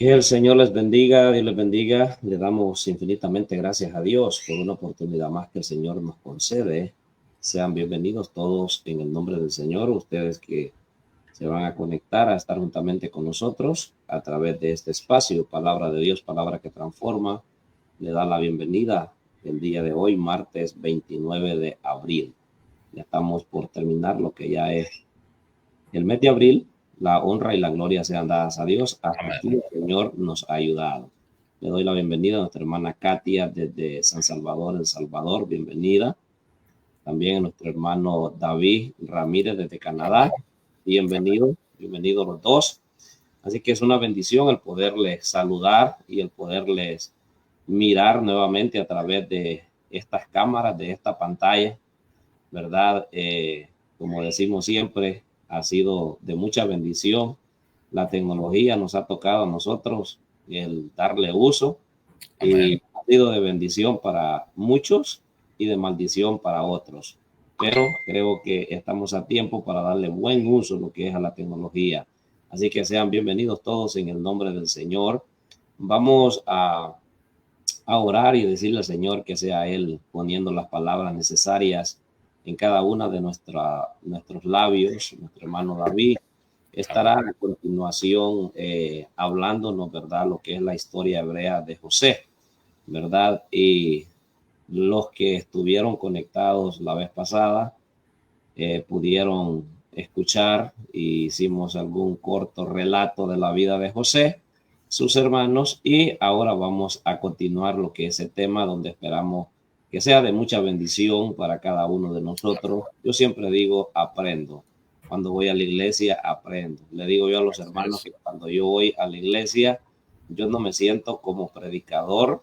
Que el Señor les bendiga, Dios les bendiga. Le damos infinitamente gracias a Dios por una oportunidad más que el Señor nos concede. Sean bienvenidos todos en el nombre del Señor. Ustedes que se van a conectar a estar juntamente con nosotros a través de este espacio, palabra de Dios, palabra que transforma. Le da la bienvenida el día de hoy, martes 29 de abril. Ya estamos por terminar lo que ya es el mes de abril. La honra y la gloria sean dadas a Dios. Hasta aquí el Señor nos ha ayudado. Le doy la bienvenida a nuestra hermana Katia desde San Salvador, El Salvador. Bienvenida. También a nuestro hermano David Ramírez desde Canadá. Bienvenido, bienvenidos los dos. Así que es una bendición el poderles saludar y el poderles mirar nuevamente a través de estas cámaras, de esta pantalla, ¿verdad? Como decimos siempre, ha sido de mucha bendición. La tecnología nos ha tocado a nosotros el darle uso. Amén. Y ha sido de bendición para muchos y de maldición para otros. Pero creo que estamos a tiempo para darle buen uso a lo que es a la tecnología. Así que sean bienvenidos todos en el nombre del Señor. Vamos a orar y decirle al Señor que sea Él poniendo las palabras necesarias en cada una de nuestros labios. Nuestro hermano David estará a continuación hablándonos, ¿verdad?, lo que es la historia hebrea de José, ¿verdad? Y los que estuvieron conectados la vez pasada pudieron escuchar y hicimos algún corto relato de la vida de José, sus hermanos, y ahora vamos a continuar lo que es el tema donde esperamos que sea de mucha bendición para cada uno de nosotros. Yo siempre digo, aprendo. Cuando voy a la iglesia, aprendo. Le digo yo a los hermanos que cuando yo voy a la iglesia, yo no me siento como predicador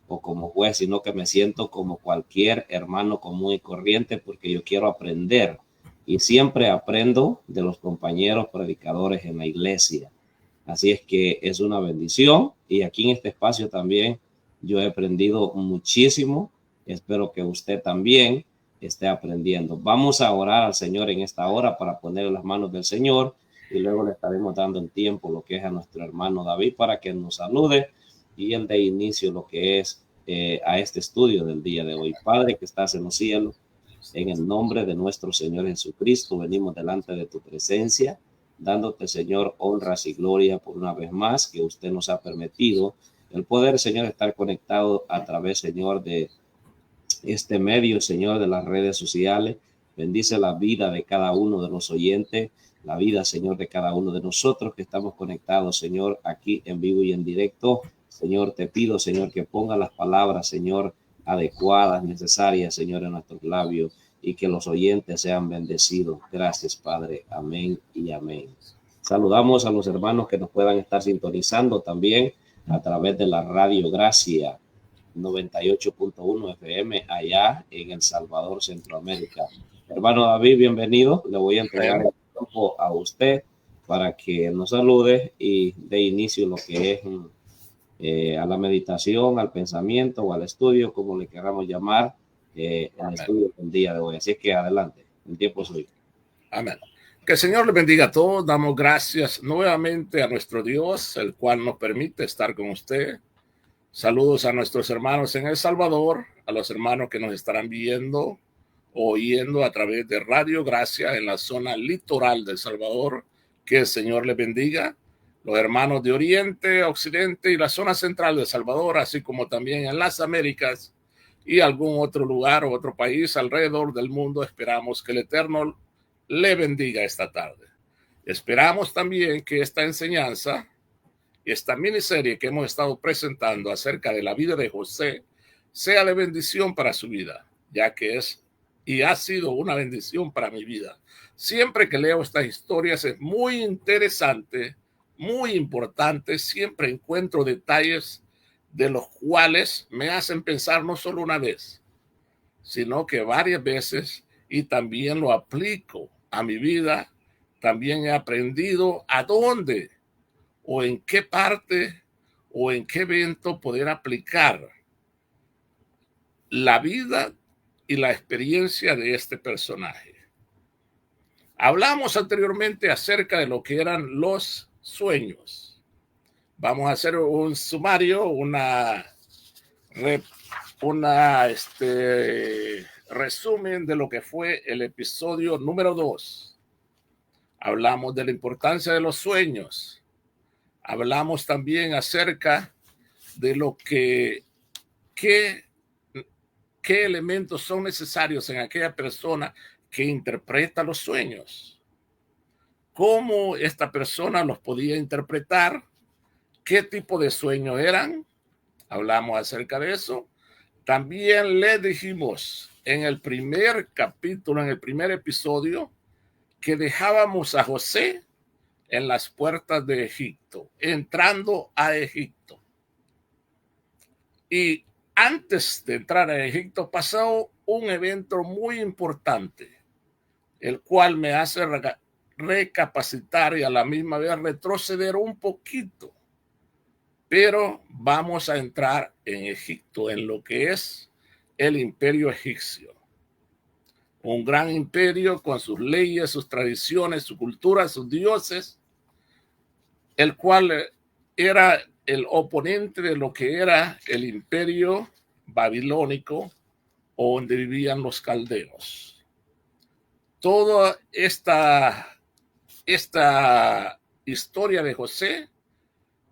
o como juez, sino que me siento como cualquier hermano común y corriente porque yo quiero aprender. Y siempre aprendo de los compañeros predicadores en la iglesia. Así es que es una bendición y aquí en este espacio también yo he aprendido muchísimo. Espero que usted también esté aprendiendo. Vamos a orar al Señor en esta hora para poner en las manos del Señor y luego le estaremos dando el tiempo lo que es a nuestro hermano David para que nos salude y él dé inicio lo que es a este estudio del día de hoy. Padre que estás en los cielos, en el nombre de nuestro Señor Jesucristo, venimos delante de tu presencia, dándote, Señor, honras y gloria por una vez más que usted nos ha permitido el poder, Señor, estar conectado a través, Señor, de este medio, Señor, de las redes sociales. Bendice la vida de cada uno de los oyentes, la vida, Señor, de cada uno de nosotros que estamos conectados, Señor, aquí en vivo y en directo. Señor, te pido, Señor, que ponga las palabras, Señor, adecuadas, necesarias, Señor, en nuestros labios y que los oyentes sean bendecidos. Gracias, Padre. Amén y amén. Saludamos a los hermanos que nos puedan estar sintonizando también a través de la Radio Gracia 98.1 FM allá en El Salvador, Centroamérica. Hermano David, bienvenido. Le voy a entregar el tiempo a usted para que nos salude y dé inicio a lo que es a la meditación, al pensamiento o al estudio, como le queramos llamar, el estudio del día de hoy. Así es que adelante, el tiempo es suyo. Amén. Que el Señor le bendiga a todos. Damos gracias nuevamente a nuestro Dios, el cual nos permite estar con usted. Saludos a nuestros hermanos en El Salvador, a los hermanos que nos estarán viendo o oyendo a través de Radio Gracia en la zona litoral de El Salvador. Que el Señor les bendiga. Los hermanos de Oriente, Occidente y la zona central de El Salvador, así como también en las Américas y algún otro lugar o otro país alrededor del mundo. Esperamos que el Eterno le bendiga esta tarde. Esperamos también que esta enseñanza, esta miniserie que hemos estado presentando acerca de la vida de José, sea de bendición para su vida, ya que es y ha sido una bendición para mi vida. Siempre que leo estas historias es muy interesante, muy importante. Siempre encuentro detalles de los cuales me hacen pensar no solo una vez, sino que varias veces, y también lo aplico a mi vida. También he aprendido a dónde o en qué parte o en qué evento poder aplicar la vida y la experiencia de este personaje. Hablamos anteriormente acerca de lo que eran los sueños. Vamos a hacer un sumario, resumen de lo que fue el episodio número 2. Hablamos de la importancia de los sueños. Hablamos también acerca de lo qué elementos son necesarios en aquella persona que interpreta los sueños. Cómo esta persona los podía interpretar, qué tipo de sueños eran. Hablamos acerca de eso. También le dijimos en el primer capítulo, en el primer episodio, que dejábamos a José en las puertas de Egipto, entrando a Egipto. Y antes de entrar a Egipto pasó un evento muy importante, el cual me hace recapacitar y a la misma vez retroceder un poquito. Pero vamos a entrar en Egipto, en lo que es el imperio egipcio. Un gran imperio con sus leyes, sus tradiciones, su cultura, sus dioses, el cual era el oponente de lo que era el imperio babilónico, donde vivían los caldeos. Toda esta historia de José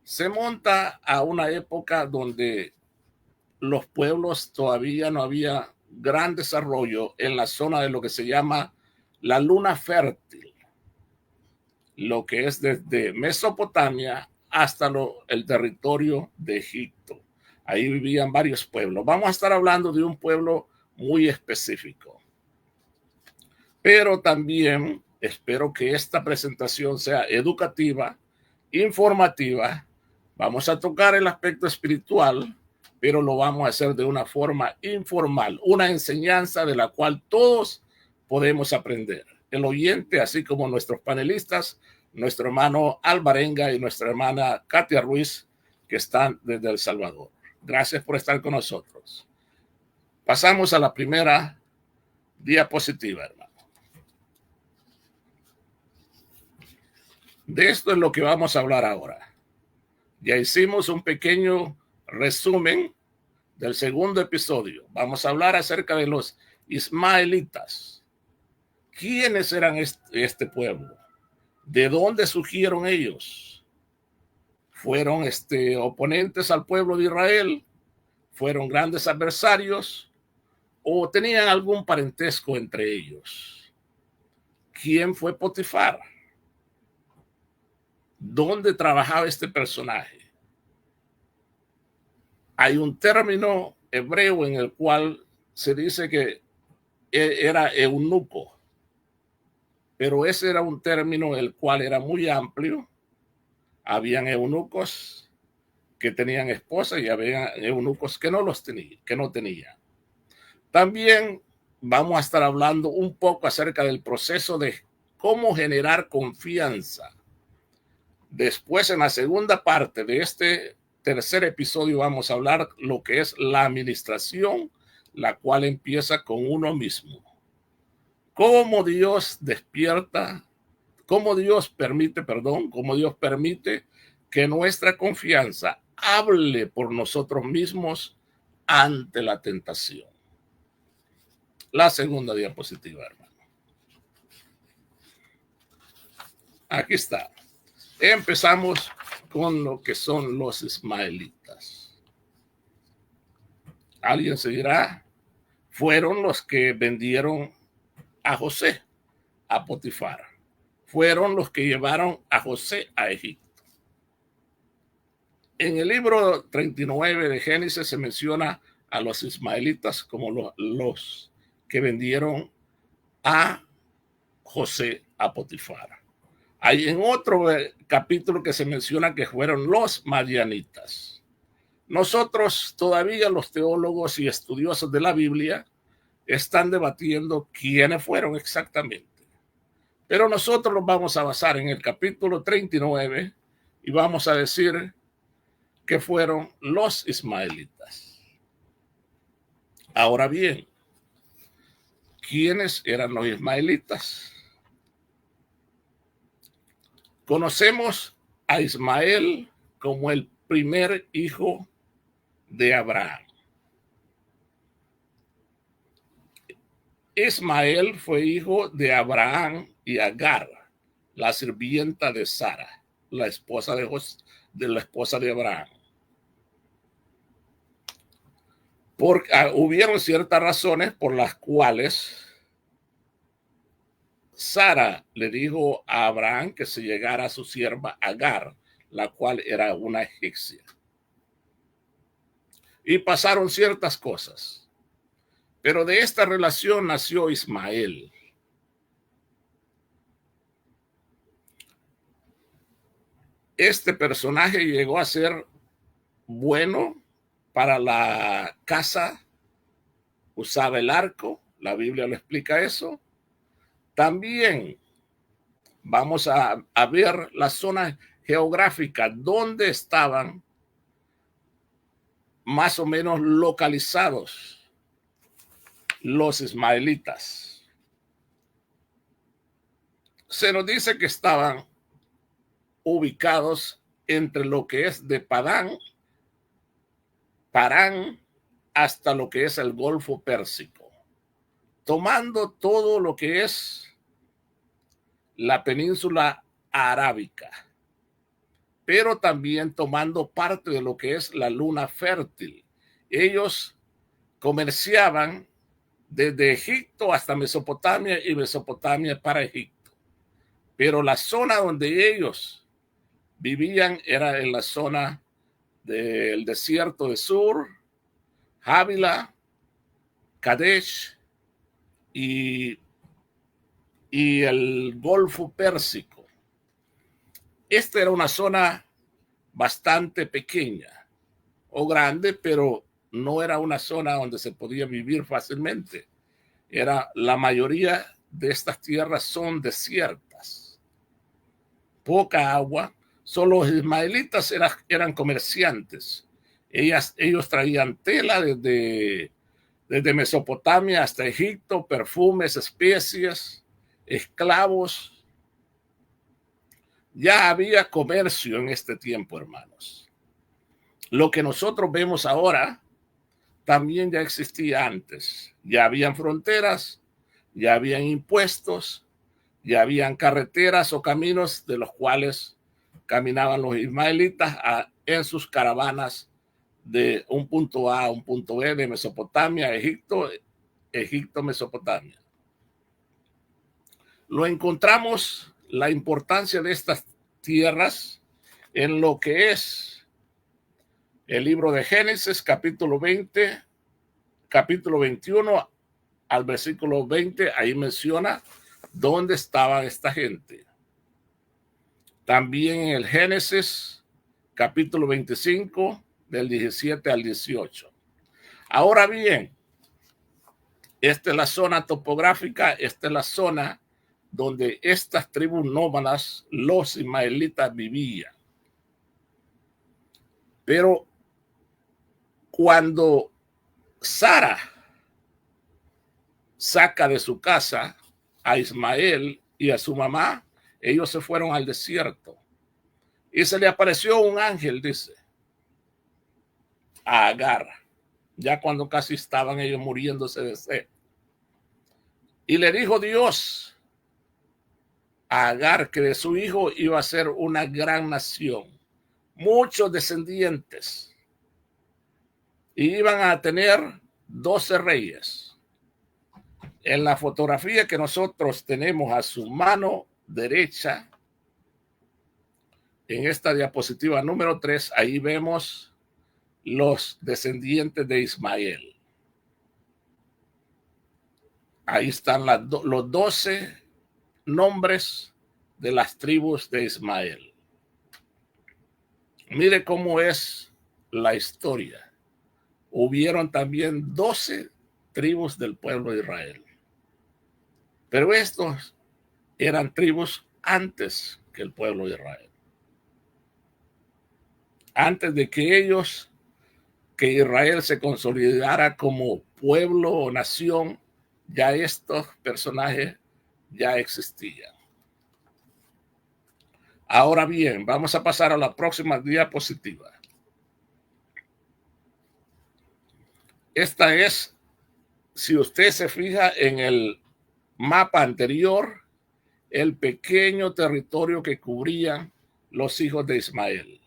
se monta a una época donde los pueblos todavía no había gran desarrollo en la zona de lo que se llama la luna fértil, lo que es desde Mesopotamia hasta el territorio de Egipto. Ahí vivían varios pueblos. Vamos a estar hablando de un pueblo muy específico. Pero también espero que esta presentación sea educativa, informativa. Vamos a tocar el aspecto espiritual, pero lo vamos a hacer de una forma informal, una enseñanza de la cual todos podemos aprender. El oyente, así como nuestros panelistas, nuestro hermano Alvarenga y nuestra hermana Katia Ruiz, que están desde El Salvador. Gracias por estar con nosotros. Pasamos a la primera diapositiva, hermano. De esto es lo que vamos a hablar ahora. Ya hicimos un pequeño resumen del segundo episodio. Vamos a hablar acerca de los ismaelitas. ¿Quiénes eran este pueblo? ¿De dónde surgieron ellos? ¿Fueron oponentes al pueblo de Israel? ¿Fueron grandes adversarios? ¿O tenían algún parentesco entre ellos? ¿Quién fue Potifar? ¿Dónde trabajaba este personaje? Hay un término hebreo en el cual se dice que era eunuco, pero ese era un término el cual era muy amplio. Habían eunucos que tenían esposa y había eunucos que no tenían. También vamos a estar hablando un poco acerca del proceso de cómo generar confianza. Después, en la segunda parte de este tercer episodio, vamos a hablar lo que es la administración, la cual empieza con uno mismo. Cómo Dios cómo Dios permite que nuestra confianza hable por nosotros mismos ante la tentación. La segunda diapositiva, hermano. Aquí está. Empezamos con lo que son los ismaelitas. Alguien se dirá, fueron los que vendieron a José a Potifar. Fueron los que llevaron a José a Egipto. En el libro 39 de Génesis se menciona a los ismaelitas como los que vendieron a José a Potifar. Hay en otro capítulo que se menciona que fueron los madianitas. Nosotros todavía, los teólogos y estudiosos de la Biblia, están debatiendo quiénes fueron exactamente. Pero nosotros nos vamos a basar en el capítulo 39 y vamos a decir que fueron los ismaelitas. Ahora bien, ¿quiénes eran los ismaelitas? Conocemos a Ismael como el primer hijo de Abraham. Ismael fue hijo de Abraham y Agar, la sirvienta de Sara, la esposa de Abraham. Porque hubieron ciertas razones por las cuales Sara le dijo a Abraham que se llegara a su sierva Agar, la cual era una egipcia. Y pasaron ciertas cosas. Pero de esta relación nació Ismael. Este personaje llegó a ser bueno para la caza, usaba el arco, la Biblia lo explica eso. También vamos a ver la zona geográfica donde estaban más o menos localizados los ismaelitas. Se nos dice que estaban ubicados entre lo que es de Parán hasta lo que es el Golfo Pérsico, tomando todo lo que es la península arábica, pero también tomando parte de lo que es la luna fértil. Ellos comerciaban desde Egipto hasta Mesopotamia y Mesopotamia para Egipto. Pero la zona donde ellos vivían era en la zona del desierto de Sur, Ávila, Kadesh y el Golfo Pérsico. Esta era una zona bastante pequeña o grande, pero no era una zona donde se podía vivir fácilmente. La mayoría de estas tierras son desiertas, poca agua. Solo los ismaelitas eran comerciantes. Ellos traían tela desde Mesopotamia hasta Egipto, perfumes, especies, esclavos. Ya había comercio en este tiempo, hermanos. Lo que nosotros vemos ahora también ya existía antes. Ya habían fronteras, ya habían impuestos, ya habían carreteras o caminos de los cuales caminaban los ismaelitas en sus caravanas de un punto A a un punto B, de Mesopotamia a Egipto, Mesopotamia. Lo encontramos la importancia de estas tierras en lo que es el libro de Génesis, capítulo 20, capítulo 21 al versículo 20, ahí menciona dónde estaba esta gente. También en el Génesis, capítulo 25, del 17 al 18. Ahora bien, esta es la zona topográfica, esta es la zona donde estas tribus nómadas, los ismaelitas, vivían. Pero cuando Sara saca de su casa a Ismael y a su mamá, ellos se fueron al desierto. Y se le apareció un ángel, dice, a Agar, ya cuando casi estaban ellos muriéndose de sed. Y le dijo Dios a Agar que de su hijo iba a ser una gran nación, muchos descendientes, y iban a tener 12 reyes. En la fotografía que nosotros tenemos a su mano derecha, en esta diapositiva número 3, ahí vemos los descendientes de Ismael. Ahí están los 12 nombres de las tribus de Ismael. Mire cómo es la historia. Hubieron también 12 tribus del pueblo de Israel. Pero estos eran tribus antes que el pueblo de Israel. Antes de que Israel se consolidara como pueblo o nación, ya estos personajes ya existían. Ahora bien, vamos a pasar a la próxima diapositiva. Esta es, si usted se fija en el mapa anterior, el pequeño territorio que cubrían los hijos de Ismael.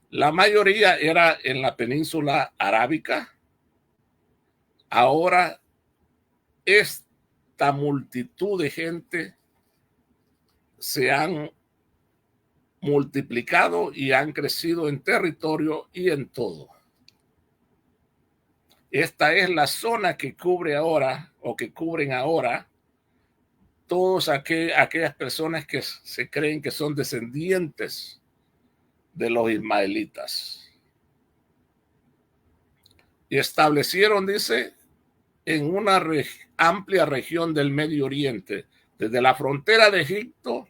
La mayoría era en la península arábica. Ahora esta multitud de gente se han multiplicado y han crecido en territorio y en todo. Esta es la zona que cubre ahora, o que cubren ahora, todas aquellas personas que se creen que son descendientes de los ismaelitas. Y establecieron, dice, en una amplia región del Medio Oriente, desde la frontera de Egipto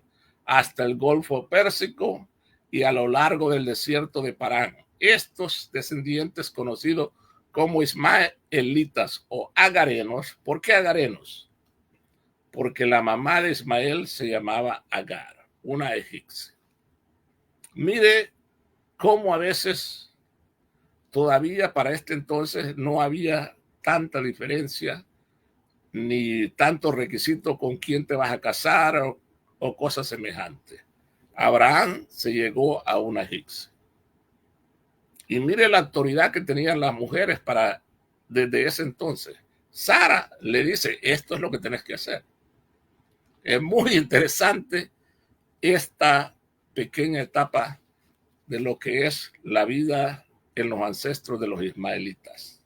hasta el Golfo Pérsico y a lo largo del desierto de Parán. Estos descendientes conocidos como ismaelitas o agarenos. ¿Por qué agarenos? Porque la mamá de Ismael se llamaba Agar, una egipcia. Mire cómo a veces todavía para este entonces no había tanta diferencia ni tanto requisito con quién te vas a casar o cosas semejantes. Abraham se llegó a una egipcia. Y mire la autoridad que tenían las mujeres para desde ese entonces. Sara le dice, esto es lo que tenés que hacer. Es muy interesante esta pequeña etapa de lo que es la vida en los ancestros de los ismaelitas.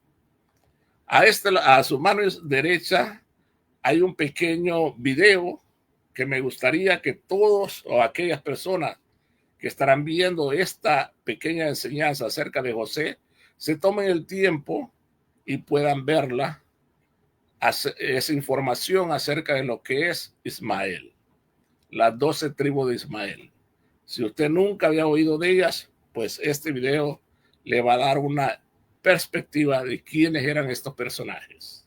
A su mano derecha hay un pequeño video que me gustaría que todos o aquellas personas que estarán viendo esta pequeña enseñanza acerca de José se tomen el tiempo y puedan verla, esa información acerca de lo que es Ismael, las 12 tribus de Ismael. Si usted nunca había oído de ellas, pues este video le va a dar una perspectiva de quiénes eran estos personajes.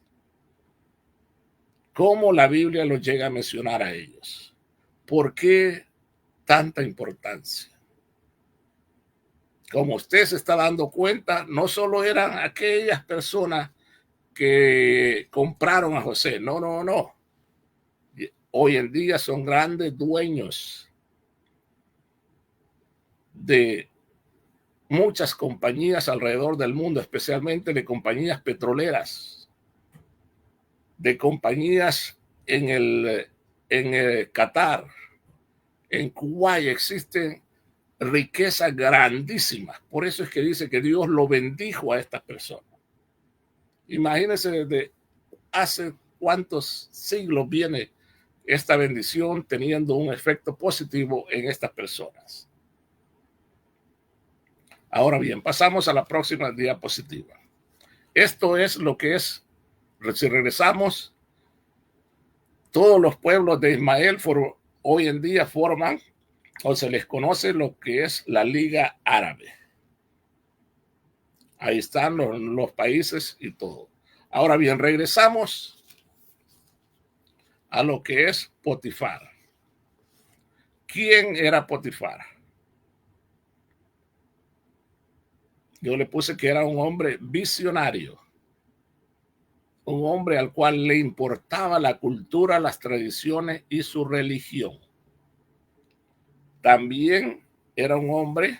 Cómo la Biblia los llega a mencionar a ellos. ¿Por qué tanta importancia? Como usted se está dando cuenta, no solo eran aquellas personas que compraron a José, no. Hoy en día son grandes dueños de muchas compañías alrededor del mundo, especialmente de compañías petroleras, de compañías en el Qatar, en Kuwait existen riquezas grandísimas. Por eso es que dice que Dios lo bendijo a estas personas. Imagínense desde hace cuántos siglos viene esta bendición teniendo un efecto positivo en estas personas. Ahora bien, pasamos a la próxima diapositiva. Esto es lo que es, si regresamos, todos los pueblos de Ismael hoy en día forman o se les conoce lo que es la Liga Árabe. Ahí están los países y todo. Ahora bien, regresamos a lo que es Potifar. ¿Quién era Potifar? Yo le puse que era un hombre visionario, un hombre al cual le importaba la cultura, las tradiciones y su religión. También era un hombre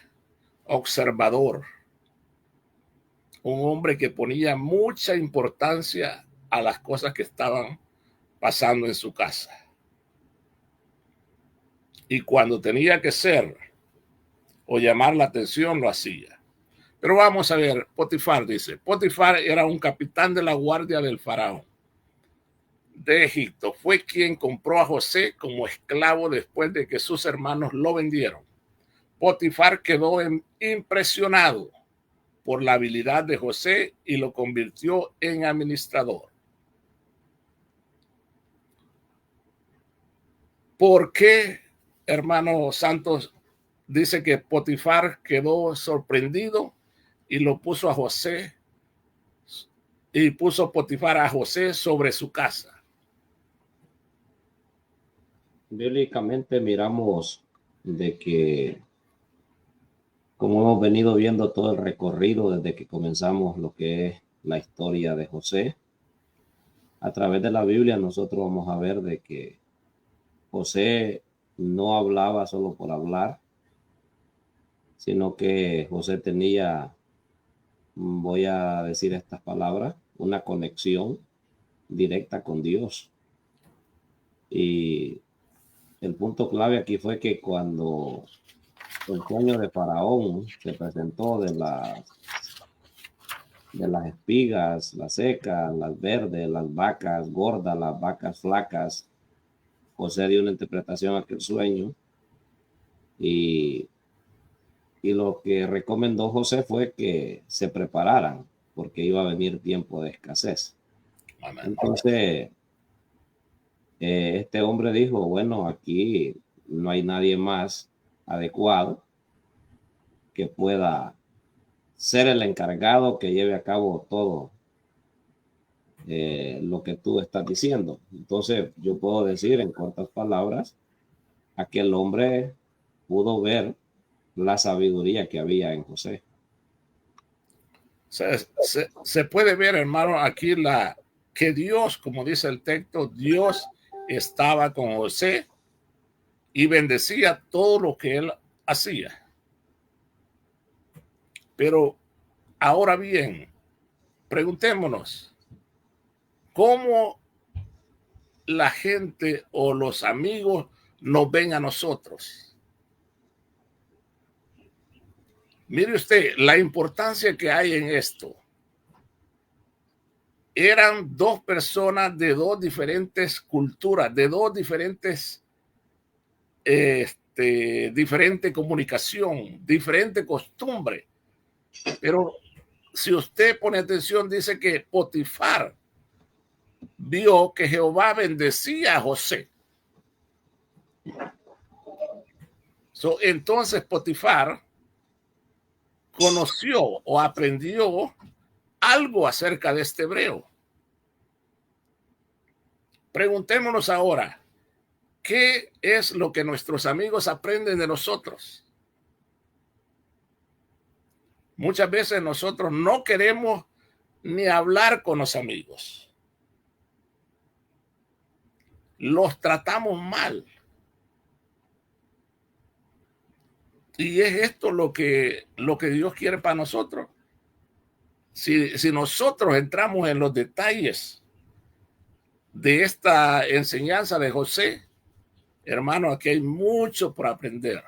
observador, un hombre que ponía mucha importancia a las cosas que estaban pasando en su casa. Y cuando tenía que ser o llamar la atención, lo hacía. Pero vamos a ver, Potifar dice, Potifar era un capitán de la guardia del faraón de Egipto. Fue quien compró a José como esclavo después de que sus hermanos lo vendieron. Potifar quedó impresionado por la habilidad de José y lo convirtió en administrador. ¿Por qué, hermano Santos, dice que Potifar quedó sorprendido y lo puso a José y puso Potifar a José sobre su casa? Bíblicamente miramos de que, como hemos venido viendo todo el recorrido desde que comenzamos lo que es la historia de José, a través de la Biblia nosotros vamos a ver de que José no hablaba solo por hablar, sino que José tenía, voy a decir estas palabras, una conexión directa con Dios. Y el punto clave aquí fue que cuando el sueño de Faraón se presentó de las espigas, las secas, las verdes, las vacas gordas, las vacas flacas, José dio una interpretación a aquel sueño y, y lo que recomendó José fue que se prepararan porque iba a venir tiempo de escasez. Amén. Entonces, este hombre dijo, bueno, aquí no hay nadie más adecuado que pueda ser el encargado que lleve a cabo todo lo que tú estás diciendo. Entonces, yo puedo decir en cortas palabras, aquel hombre pudo ver la sabiduría que había en José. Se puede ver, hermano, aquí que Dios, como dice el texto, Dios estaba con José y bendecía todo lo que él hacía. Pero ahora bien, preguntémonos, ¿cómo la gente o los amigos nos ven a nosotros? Mire usted la importancia que hay en esto. Eran dos personas de dos diferentes culturas, de dos diferentes, diferente comunicación, diferente costumbre. Pero si usted pone atención, dice que Potifar vio que Jehová bendecía a José. Entonces Potifar conoció o aprendió algo acerca de este hebreo. Preguntémonos ahora, ¿qué es lo que nuestros amigos aprenden de nosotros? Muchas veces nosotros no queremos ni hablar con los amigos. Los tratamos mal. Y es esto lo que Dios quiere para nosotros. Si nosotros entramos en los detalles de esta enseñanza de José, hermano, aquí hay mucho por aprender.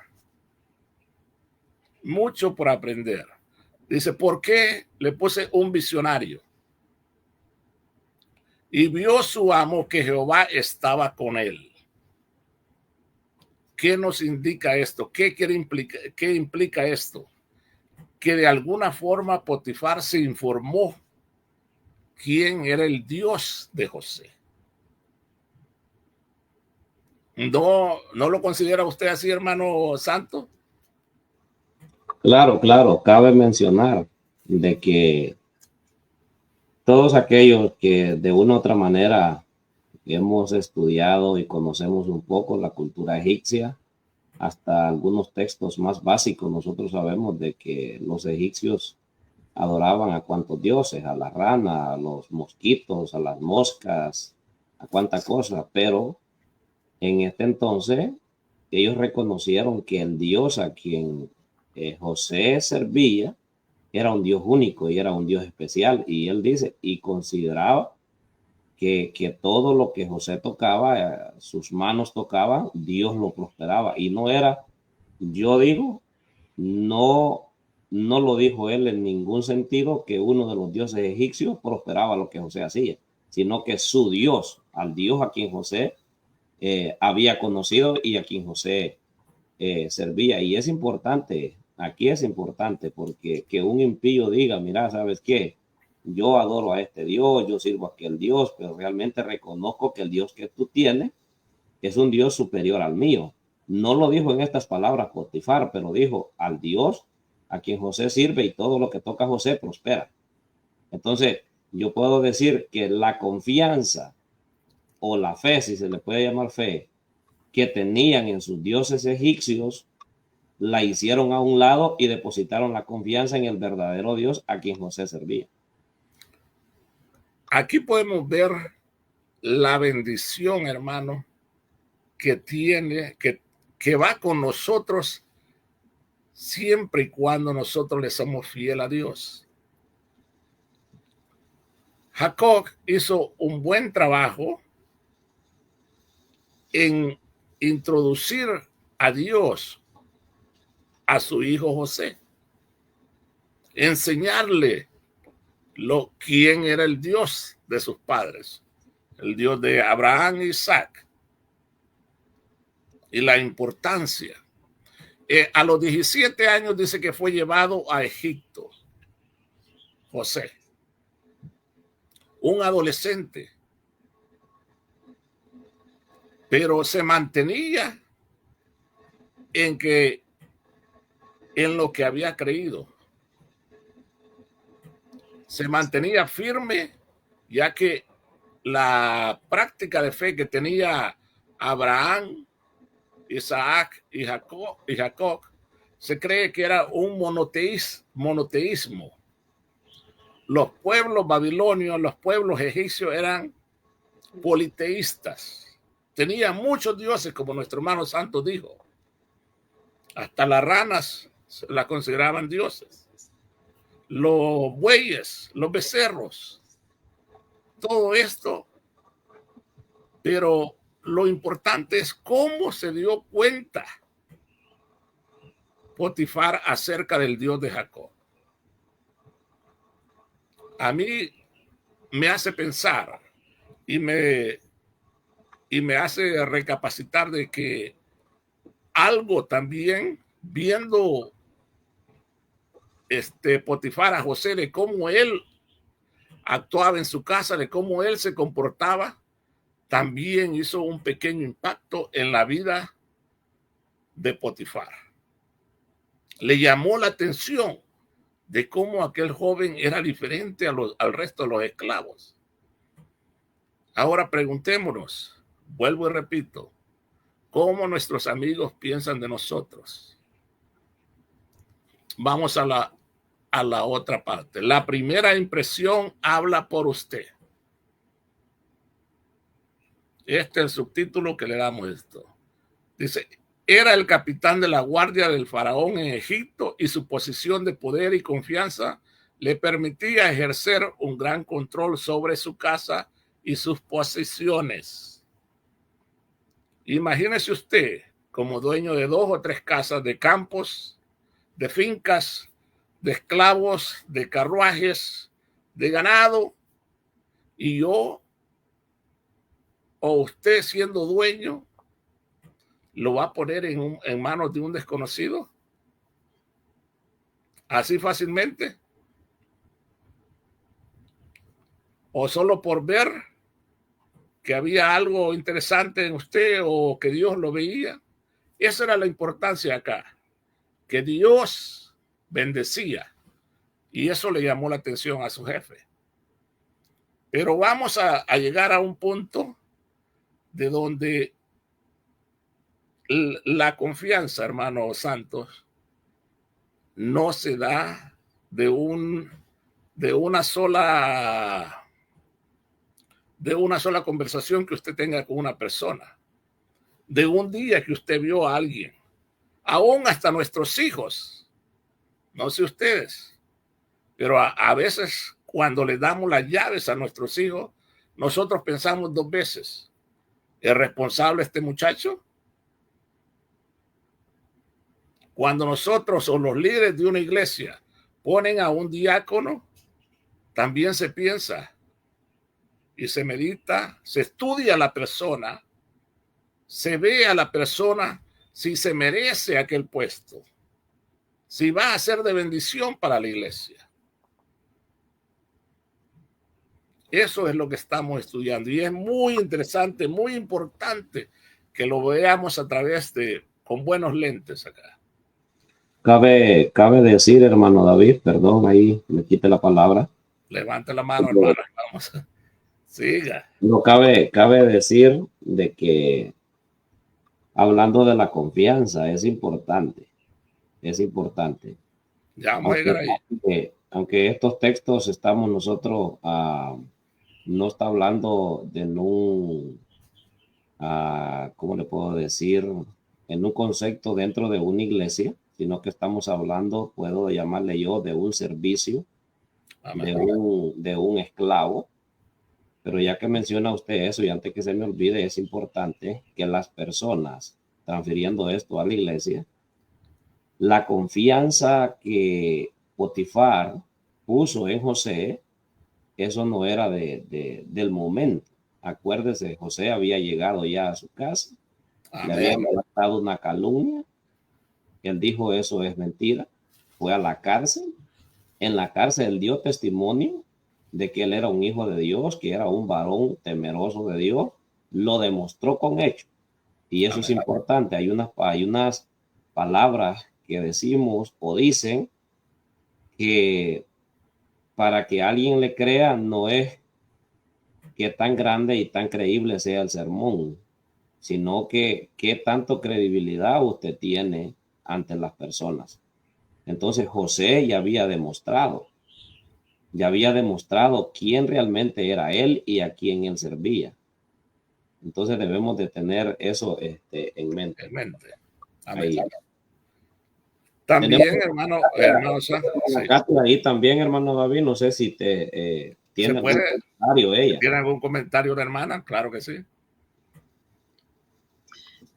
Mucho por aprender. Dice, ¿por qué le puse un visionario? Y vio su amo que Jehová estaba con él. ¿Qué nos indica esto? ¿Qué implica esto? Que de alguna forma Potifar se informó quién era el Dios de José. ¿No lo considera usted así, hermano Santo? Claro, cabe mencionar de que todos aquellos que de una u otra manera hemos estudiado y conocemos un poco la cultura egipcia, hasta algunos textos más básicos, nosotros sabemos de que los egipcios adoraban a cuantos dioses, a la rana, a los mosquitos, a las moscas, a cuánta cosa, pero en este entonces ellos reconocieron que el Dios a quien José servía era un Dios único y era un Dios especial. Y él dice, y consideraba que todo lo que José tocaba, sus manos tocaban, Dios lo prosperaba. Y no era, yo digo, no lo dijo él en ningún sentido que uno de los dioses egipcios prosperaba lo que José hacía, sino que su Dios, al Dios a quien José había conocido y a quien José servía. Y es importante, aquí es importante, porque que un impío diga, mira, ¿sabes qué? Yo adoro a este Dios, yo sirvo a aquel Dios, pero realmente reconozco que el Dios que tú tienes es un Dios superior al mío. No lo dijo en estas palabras Potifar, pero dijo al Dios a quien José sirve y todo lo que toca a José prospera. Entonces, yo puedo decir que la confianza o la fe, si se le puede llamar fe, que tenían en sus dioses egipcios la hicieron a un lado y depositaron la confianza en el verdadero Dios a quien José servía. Aquí podemos ver la bendición, hermano, que tiene, que va con nosotros siempre y cuando nosotros le somos fieles a Dios. Jacob hizo un buen trabajo en introducir a Dios a su hijo José, enseñarle quién era el Dios de sus padres, el Dios de Abraham e Isaac, y la importancia. A los 17 años dice que fue llevado a Egipto, José, un adolescente, pero se mantenía en lo que había creído. Se mantenía firme, ya que la práctica de fe que tenía Abraham, Isaac y Jacob se cree que era un monoteísmo. Los pueblos babilonios, los pueblos egipcios eran politeístas. Tenían muchos dioses, como nuestro hermano Santos dijo. Hasta las ranas las consideraban dioses. Los bueyes, los becerros, todo esto. Pero lo importante es cómo se dio cuenta Potifar acerca del Dios de Jacob. A mí me hace pensar y me hace recapacitar de que algo también, viendo Potifar a José, de cómo él actuaba en su casa, de cómo él se comportaba, también hizo un pequeño impacto en la vida de Potifar. Le llamó la atención de cómo aquel joven era diferente al resto de los esclavos. Ahora preguntémonos, vuelvo y repito, ¿cómo nuestros amigos piensan de nosotros? Vamos a la otra parte. La primera impresión habla por usted. Este es el subtítulo que le damos esto. Dice, era el capitán de la guardia del faraón en Egipto y su posición de poder y confianza le permitía ejercer un gran control sobre su casa y sus posesiones. Imagínese usted como dueño de 2 o 3 casas, de campos, de fincas, de esclavos, de carruajes, de ganado, y yo o usted siendo dueño lo va a poner en manos de un desconocido así fácilmente, o solo por ver que había algo interesante en usted o que Dios lo veía. Esa era la importancia acá, que Dios bendecía, y eso le llamó la atención a su jefe. Pero vamos a llegar a un punto de donde la confianza, hermano Santos, no se da de una sola conversación que usted tenga con una persona, de un día que usted vio a alguien, aún hasta nuestros hijos, no sé ustedes, pero a veces cuando le damos las llaves a nuestros hijos, nosotros pensamos 2 veces, ¿es responsable este muchacho? Cuando nosotros o los líderes de una iglesia ponen a un diácono, también se piensa y se medita, se estudia a la persona, se ve a la persona si se merece aquel puesto, si va a ser de bendición para la iglesia. Eso es lo que estamos estudiando y es muy interesante, muy importante que lo veamos a través con buenos lentes acá. Cabe decir, hermano David, perdón, ahí me quite la palabra. Levante la mano, hermano, vamos. Siga. No cabe decir de que hablando de la confianza es importante. Es importante. Ya vamos a llegar ahí. Aunque estos textos estamos nosotros, no está hablando de un, ¿cómo le puedo decir? En un concepto dentro de una iglesia, sino que estamos hablando, puedo llamarle yo, de un servicio, de un esclavo. Pero ya que menciona usted eso, y antes que se me olvide, es importante que las personas, transfiriendo esto a la iglesia, la confianza que Potifar puso en José, eso no era del momento. Acuérdese, José había llegado ya a su casa, le habían levantado una calumnia, él dijo eso es mentira, fue a la cárcel, en la cárcel él dio testimonio de que él era un hijo de Dios, que era un varón temeroso de Dios, lo demostró con hechos. Y eso es importante. Hay unas palabras que decimos o dicen que para que alguien le crea no es que tan grande y tan creíble sea el sermón, sino que qué tanto credibilidad usted tiene ante las personas. Entonces José ya había demostrado quién realmente era él y a quién él servía. Entonces debemos de tener eso en mente. Amén. También, hermano, sí. Ahí también, hermano David, no sé si te tiene algún comentario ella. ¿Tiene algún comentario la hermana? Claro que sí.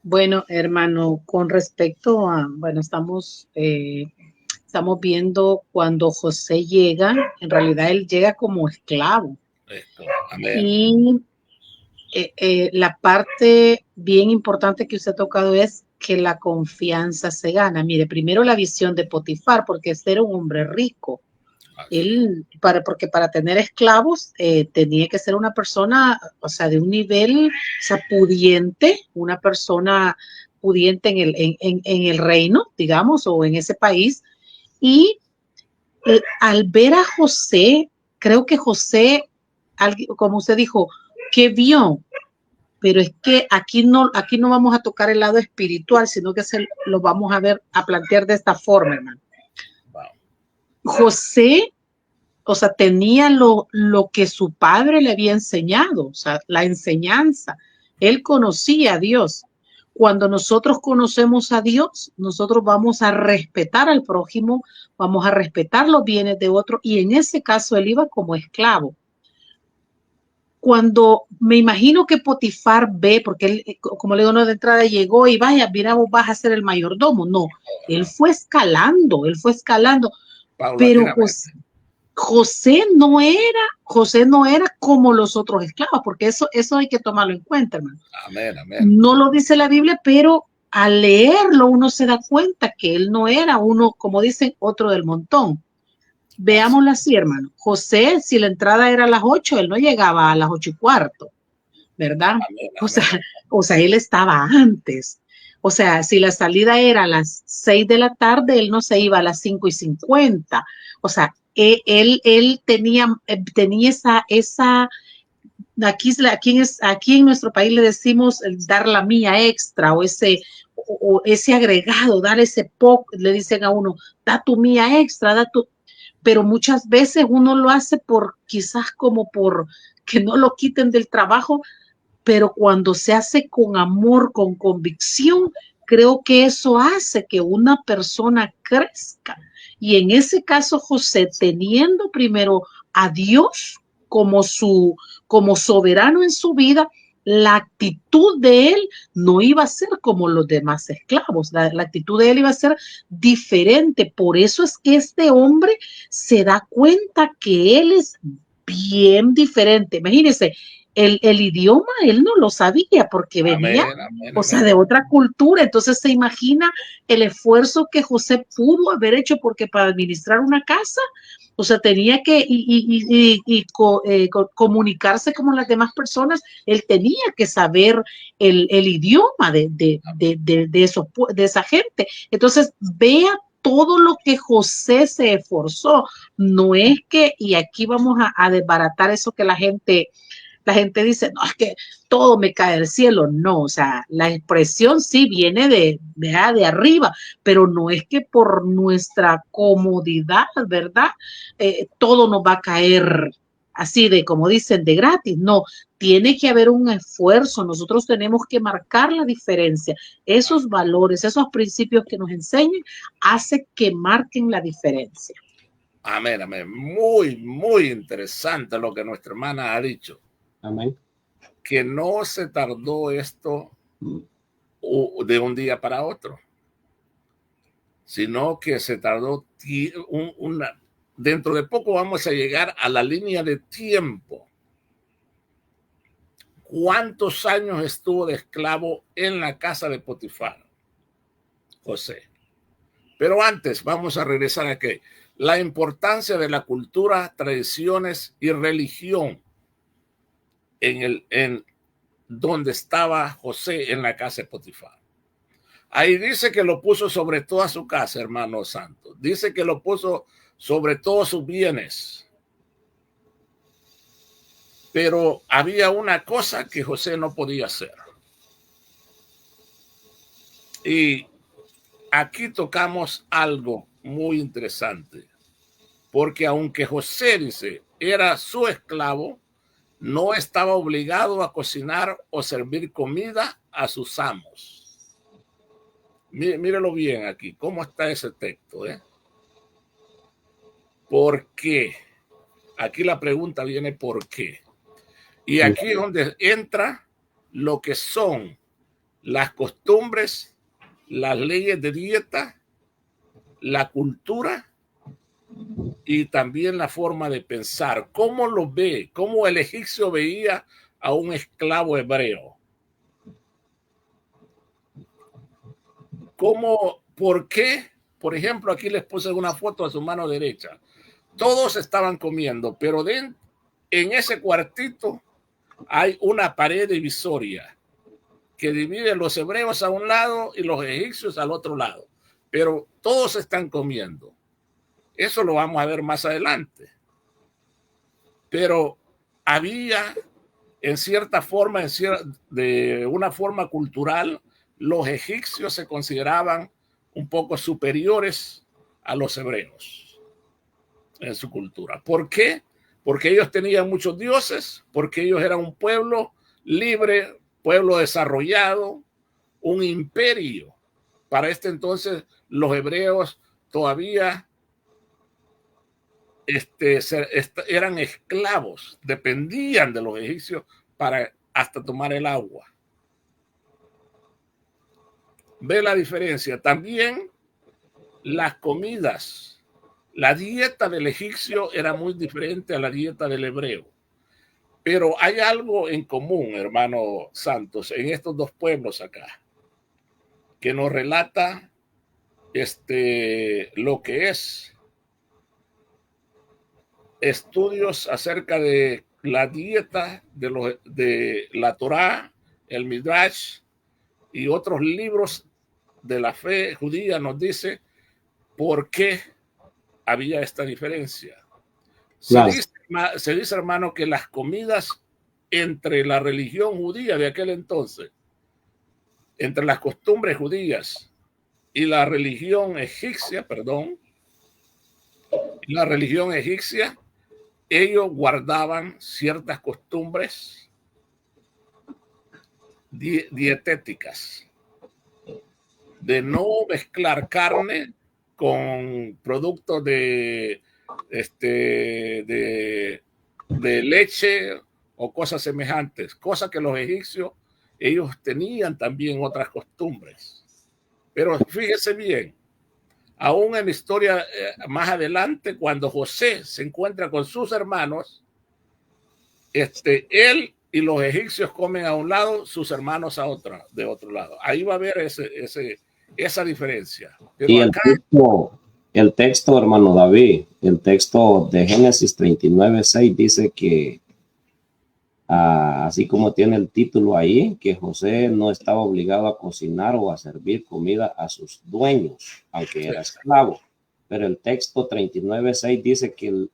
Bueno, hermano, con respecto a, bueno, estamos viendo cuando José llega, en realidad él llega como esclavo. Amén. Y la parte bien importante que usted ha tocado es que la confianza se gana. Mire, primero la visión de Potifar, porque este era un hombre rico. Él, porque para tener esclavos tenía que ser una persona, o sea, de un nivel, o sea, pudiente, una persona pudiente en el reino, digamos, o en ese país. Y al ver a José, creo que José, como usted dijo, ¿qué vio? Pero es que aquí no vamos a tocar el lado espiritual, sino que lo vamos a plantear de esta forma, hermano. Wow. José, o sea, tenía lo que su padre le había enseñado, o sea, la enseñanza. Él conocía a Dios. Cuando nosotros conocemos a Dios, nosotros vamos a respetar al prójimo, vamos a respetar los bienes de otro, y en ese caso él iba como esclavo. Cuando me imagino que Potifar ve, porque él, como le digo, no de entrada llegó y vaya, mira, vos vas a ser el mayordomo. No, él fue escalando. Pero José no era como los otros esclavos, porque eso hay que tomarlo en cuenta, hermano. Amén. No lo dice la Biblia, pero al leerlo uno se da cuenta que él no era uno, como dicen, otro del montón. Veámoslo así, hermano. José, si la entrada era a las 8, él no llegaba a las 8:15, ¿verdad? Amén. O sea, él estaba antes. O sea, si la salida era a las 6 de la tarde, él no se iba a las 5:50. O sea, él tenía esa aquí en nuestro país le decimos dar la mía extra o ese agregado, dar ese poco, le dicen a uno, da tu mía extra, pero muchas veces uno lo hace quizás como por que no lo quiten del trabajo, pero cuando se hace con amor, con convicción, creo que eso hace que una persona crezca. Y en ese caso, José, teniendo primero a Dios como soberano en su vida, la actitud de él no iba a ser como los demás esclavos, la actitud de él iba a ser diferente. Por eso es que este hombre se da cuenta que él es bien diferente. Imagínense, el idioma él no lo sabía porque venía, o sea, de otra cultura. Entonces se imagina el esfuerzo que José pudo haber hecho, porque para administrar una casa, o sea, tenía que comunicarse como las demás personas. Él tenía que saber el idioma de esa gente. Entonces, vea todo lo que José se esforzó. No es que, y aquí vamos a desbaratar eso que la gente la gente dice, no, es que todo me cae del cielo. No, o sea, la expresión sí viene de arriba, pero no es que por nuestra comodidad, ¿verdad? Todo nos va a caer así de, como dicen, de gratis. No, tiene que haber un esfuerzo. Nosotros tenemos que marcar la diferencia. Esos valores, esos principios que nos enseñan, hace que marquen la diferencia. Amén, amén. Muy, muy interesante lo que nuestra hermana ha dicho. Amén. Que no se tardó esto de un día para otro, sino que se tardó dentro de poco vamos a llegar a la línea de tiempo. ¿Cuántos años estuvo de esclavo en la casa de Potifar? José. Pero antes vamos a regresar a que la importancia de la cultura, tradiciones y religión en donde estaba José en la casa de Potifar. Ahí dice que lo puso sobre toda su casa, hermano santo. Dice que lo puso sobre todos sus bienes. Pero había una cosa que José no podía hacer. Y aquí tocamos algo muy interesante. Porque aunque José, dice, era su esclavo, no estaba obligado a cocinar o servir comida a sus amos. Mírelo bien aquí, cómo está ese texto, ¿eh? ¿Por qué? Aquí la pregunta viene ¿por qué? Y aquí es donde entra lo que son las costumbres, las leyes de dieta, la cultura y también la forma de pensar. ¿Cómo lo ve? ¿Cómo el egipcio veía a un esclavo hebreo? ¿Cómo? ¿Por qué? Por ejemplo, aquí les puse una foto a su mano derecha. Todos estaban comiendo, pero en ese cuartito hay una pared divisoria que divide los hebreos a un lado y los egipcios al otro lado. Pero todos están comiendo. Eso lo vamos a ver más adelante. Pero había, en cierta forma, de una forma cultural, los egipcios se consideraban un poco superiores a los hebreos en su cultura. ¿Por qué? Porque ellos tenían muchos dioses, porque ellos eran un pueblo libre, pueblo desarrollado, un imperio. Para este entonces, los hebreos todavía eran esclavos, dependían de los egipcios para hasta tomar el agua. Ve la diferencia. También las comidas. La dieta del egipcio era muy diferente a la dieta del hebreo. Pero hay algo en común, hermano Santos, en estos dos pueblos acá, que nos relata lo que es estudios acerca de la dieta de la Torá, el Midrash y otros libros de la fe judía. Nos dice por qué había esta diferencia. Claro. Se dice, hermano, que las comidas entre la religión judía de aquel entonces, entre las costumbres judías y la religión egipcia, ellos guardaban ciertas costumbres dietéticas de no mezclar carne con productos de leche o cosas semejantes, cosas que los egipcios, ellos tenían también otras costumbres. Pero fíjese bien, aún en la historia más adelante, cuando José se encuentra con sus hermanos, él y los egipcios comen a un lado, sus hermanos de otro lado. Ahí va a haber esa diferencia. Pero y acá, el texto, hermano David, el texto de Génesis 39:6 dice que, así como tiene el título ahí, que José no estaba obligado a cocinar o a servir comida a sus dueños, aunque era esclavo. Pero el texto 39:6 dice que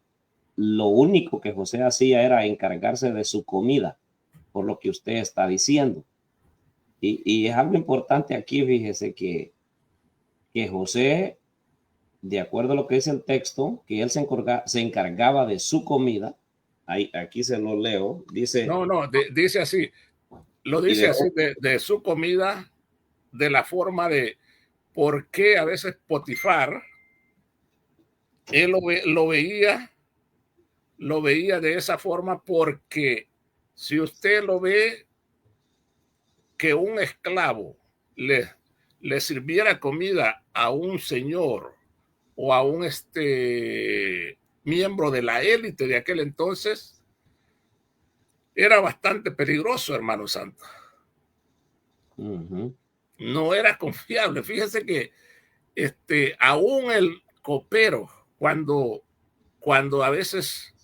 lo único que José hacía era encargarse de su comida, por lo que usted está diciendo. Y es algo importante aquí, fíjese que José, de acuerdo a lo que dice el texto, que él se encargaba de su comida. Ahí, aquí se lo leo, dice... No, dice así, lo dice así, de su comida, de la forma de por qué a veces Potifar, él lo veía de esa forma, porque si usted lo ve que un esclavo le sirviera comida a un señor o a un miembro de la élite de aquel entonces, era bastante peligroso, hermano santo. No era confiable. Fíjese que aún el copero, cuando a veces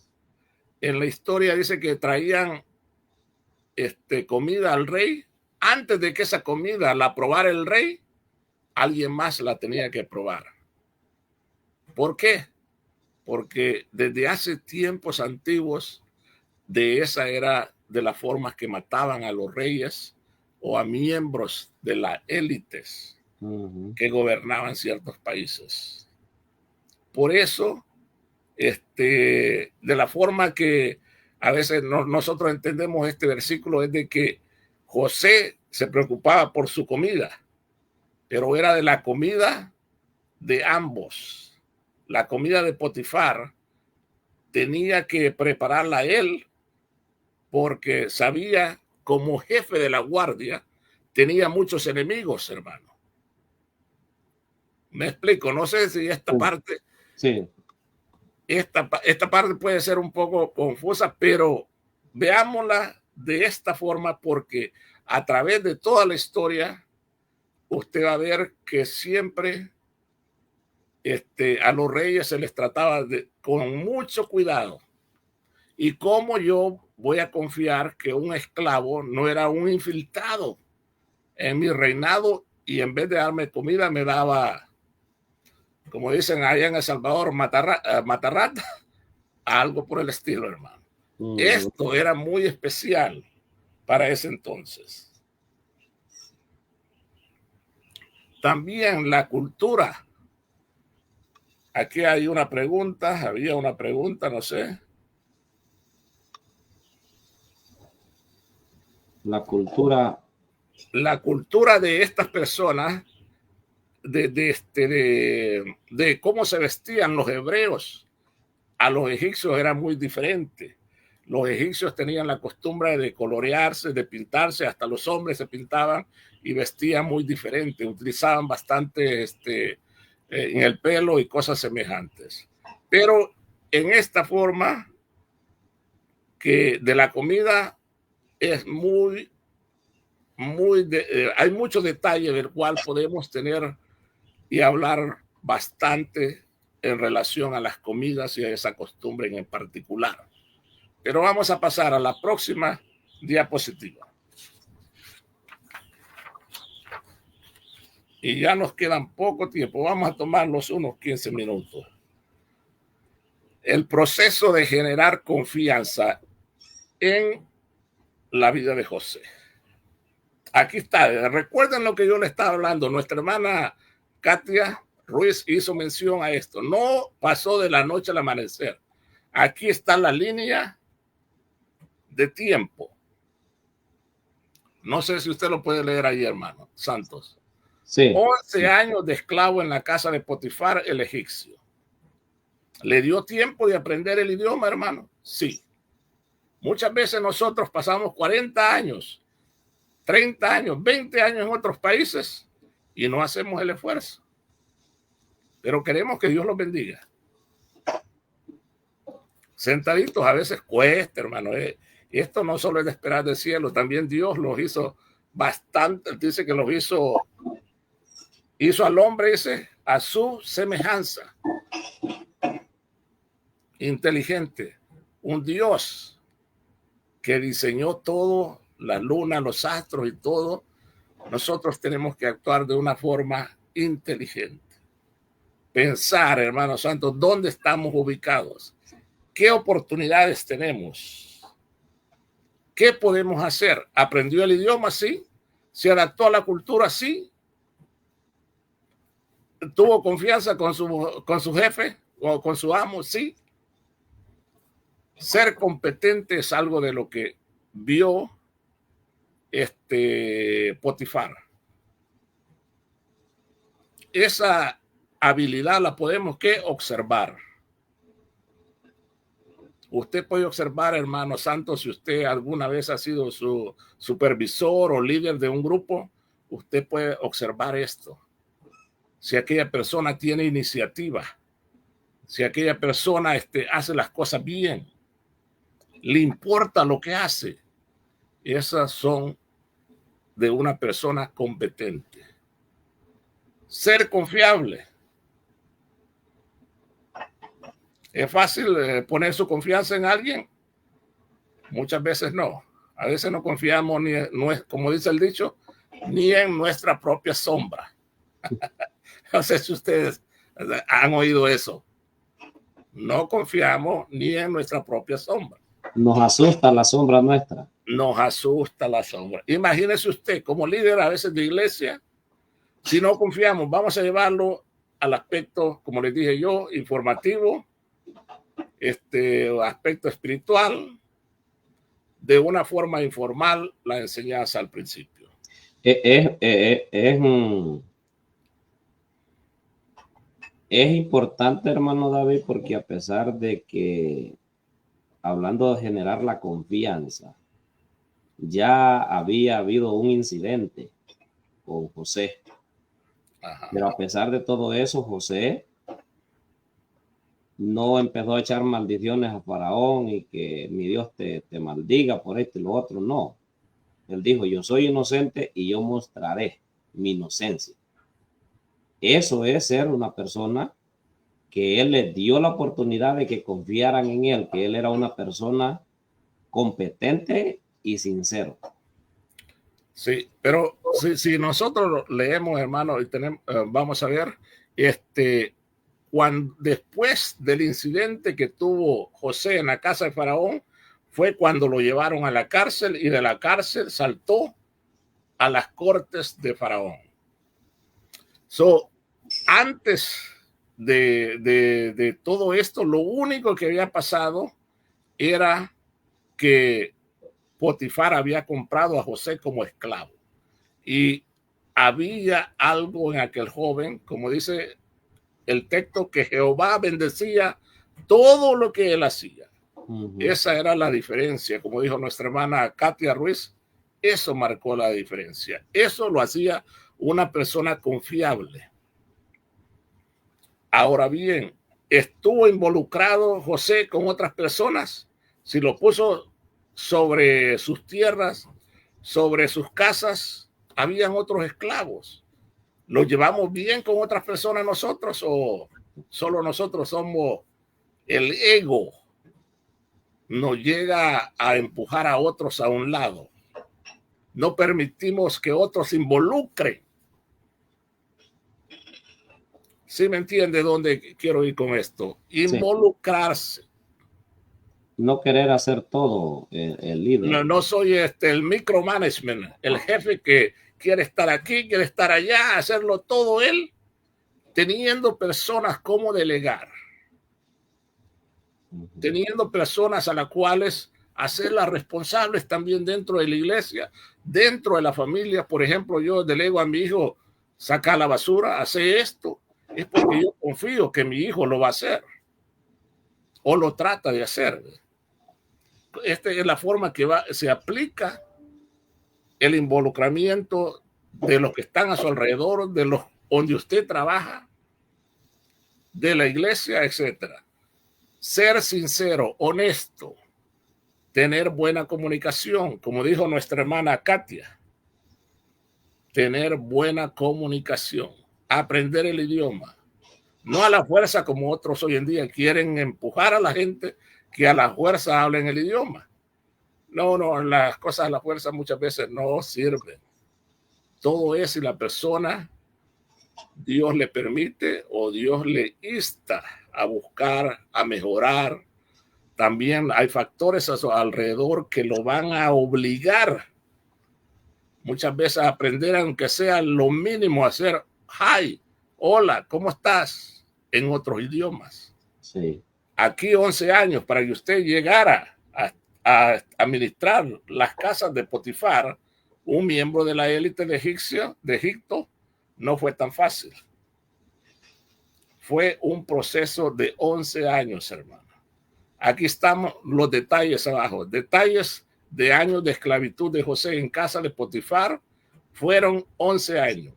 en la historia dice que traían comida al rey, antes de que esa comida la probara el rey, alguien más la tenía que probar. ¿Por qué? Porque desde hace tiempos antiguos, esa era de las formas que mataban a los reyes o a miembros de las élites que gobernaban ciertos países. Por eso, de la forma que a veces nosotros entendemos este versículo, es de que José se preocupaba por su comida, pero era de la comida de ambos. La comida de Potifar tenía que prepararla él, porque sabía, como jefe de la guardia, tenía muchos enemigos, hermano. Me explico, no sé si esta parte... Sí. Esta parte puede ser un poco confusa, pero veámosla de esta forma, porque a través de toda la historia usted va a ver que siempre a los reyes se les trataba con mucho cuidado. Y cómo yo voy a confiar que un esclavo no era un infiltrado en mi reinado, y en vez de darme comida me daba, como dicen allá en El Salvador, matarrata, algo por el estilo, hermano. Esto era muy especial para ese entonces. También la cultura. Aquí hay una pregunta, había una pregunta, no sé. La cultura. La cultura de estas personas, de cómo se vestían los hebreos a los egipcios, era muy diferente. Los egipcios tenían la costumbre de colorearse, de pintarse, hasta los hombres se pintaban y vestían muy diferente, utilizaban bastante en el pelo y cosas semejantes. Pero en esta forma que de la comida es hay muchos detalles del cual podemos tener y hablar bastante en relación a las comidas y a esa costumbre en particular. Pero vamos a pasar a la próxima diapositiva. Y ya nos quedan poco tiempo. Vamos a tomarnos unos 15 minutos. El proceso de generar confianza en la vida de José. Aquí está. Recuerden lo que yo le estaba hablando. Nuestra hermana Katia Ruiz hizo mención a esto. No pasó de la noche al amanecer. Aquí está la línea de tiempo. No sé si usted lo puede leer ahí, hermano Santos. Sí. 11 años de esclavo en la casa de Potifar, el egipcio. ¿Le dio tiempo de aprender el idioma, hermano? Sí. Muchas veces nosotros pasamos 40 años, 30 años, 20 años en otros países y no hacemos el esfuerzo. Pero queremos que Dios los bendiga. Sentaditos a veces cuesta, hermano. Y esto no solo es de esperar del cielo, también Dios los hizo bastante. Dice que los hizo al hombre, dice, a su semejanza. Inteligente. Un Dios que diseñó todo, la luna, los astros y todo. Nosotros tenemos que actuar de una forma inteligente. Pensar, hermanos santos, dónde estamos ubicados. ¿Qué oportunidades tenemos? ¿Qué podemos hacer? ¿Aprendió el idioma? Sí. ¿Se adaptó a la cultura? Sí. ¿Tuvo confianza con su jefe o con su amo? Sí. Ser competente es algo de lo que vio Potifar. Esa habilidad la podemos observar. Usted puede observar, hermano Santos, si usted alguna vez ha sido su supervisor o líder de un grupo, usted puede observar esto. Si aquella persona tiene iniciativa, si aquella persona hace las cosas bien, le importa lo que hace, esas son de una persona competente. Ser confiable. ¿Es fácil poner su confianza en alguien? Muchas veces no. A veces no confiamos, como dice el dicho, ni en nuestra propia sombra. No sé si ustedes han oído eso. No confiamos ni en nuestra propia sombra. Nos asusta la sombra nuestra. Nos asusta la sombra. Imagínese usted, como líder a veces de iglesia, si no confiamos, vamos a llevarlo al aspecto, como les dije yo, informativo, aspecto espiritual, de una forma informal, la enseñanza al principio. Es importante, hermano David, porque a pesar de que, hablando de generar la confianza, ya había habido un incidente con José. Ajá. Pero a pesar de todo eso, José no empezó a echar maldiciones a Faraón y que mi Dios te maldiga por esto y lo otro. No. Él dijo, yo soy inocente y yo mostraré mi inocencia. Eso es ser una persona que él les dio la oportunidad de que confiaran en él, que él era una persona competente y sincero. Sí, pero si nosotros leemos, hermano, y vamos a ver, después del incidente que tuvo José en la casa de Faraón, fue cuando lo llevaron a la cárcel y de la cárcel saltó a las cortes de Faraón. Antes de todo esto, lo único que había pasado era que Potifar había comprado a José como esclavo. Y había algo en aquel joven, como dice el texto, que Jehová bendecía todo lo que él hacía. Esa era la diferencia, como dijo nuestra hermana Katia Ruiz, eso marcó la diferencia. Eso lo hacía una persona confiable. Ahora bien, ¿estuvo involucrado José con otras personas? Si lo puso sobre sus tierras, sobre sus casas, habían otros esclavos. ¿Los llevamos bien con otras personas nosotros o solo nosotros somos el ego? Nos llega a empujar a otros a un lado. No permitimos que otros se involucren. ¿Sí me entiende dónde quiero ir con esto? Involucrarse. Sí. No querer hacer todo el líder. No soy el micromanagement, el jefe que quiere estar aquí, quiere estar allá, hacerlo todo él, teniendo personas como delegar, teniendo personas a las cuales hacerlas responsables también dentro de la iglesia, dentro de la familia. Por ejemplo, yo delego a mi hijo, saca la basura, hace esto, es porque yo confío que mi hijo lo va a hacer o lo trata de hacer. Esta es la forma que se aplica el involucramiento de los que están a su alrededor, de los donde usted trabaja, de la iglesia, etcétera. Ser sincero, honesto, tener buena comunicación, como dijo nuestra hermana Katia, tener buena comunicación, aprender el idioma, no a la fuerza como otros hoy en día quieren empujar a la gente que a la fuerza hablen el idioma. No, las cosas a la fuerza muchas veces no sirven. Todo es si la persona, Dios le permite o Dios le insta a buscar, a mejorar, también hay factores a su alrededor que lo van a obligar muchas veces a aprender, aunque sea lo mínimo, a hacer hi, hola, ¿cómo estás? En otros idiomas. Sí. Aquí 11 años para que usted llegara a administrar las casas de Potifar, un miembro de la élite de Egipto, no fue tan fácil. Fue un proceso de 11 años, hermano. Aquí estamos los detalles abajo. Detalles de años de esclavitud de José en casa de Potifar fueron 11 años.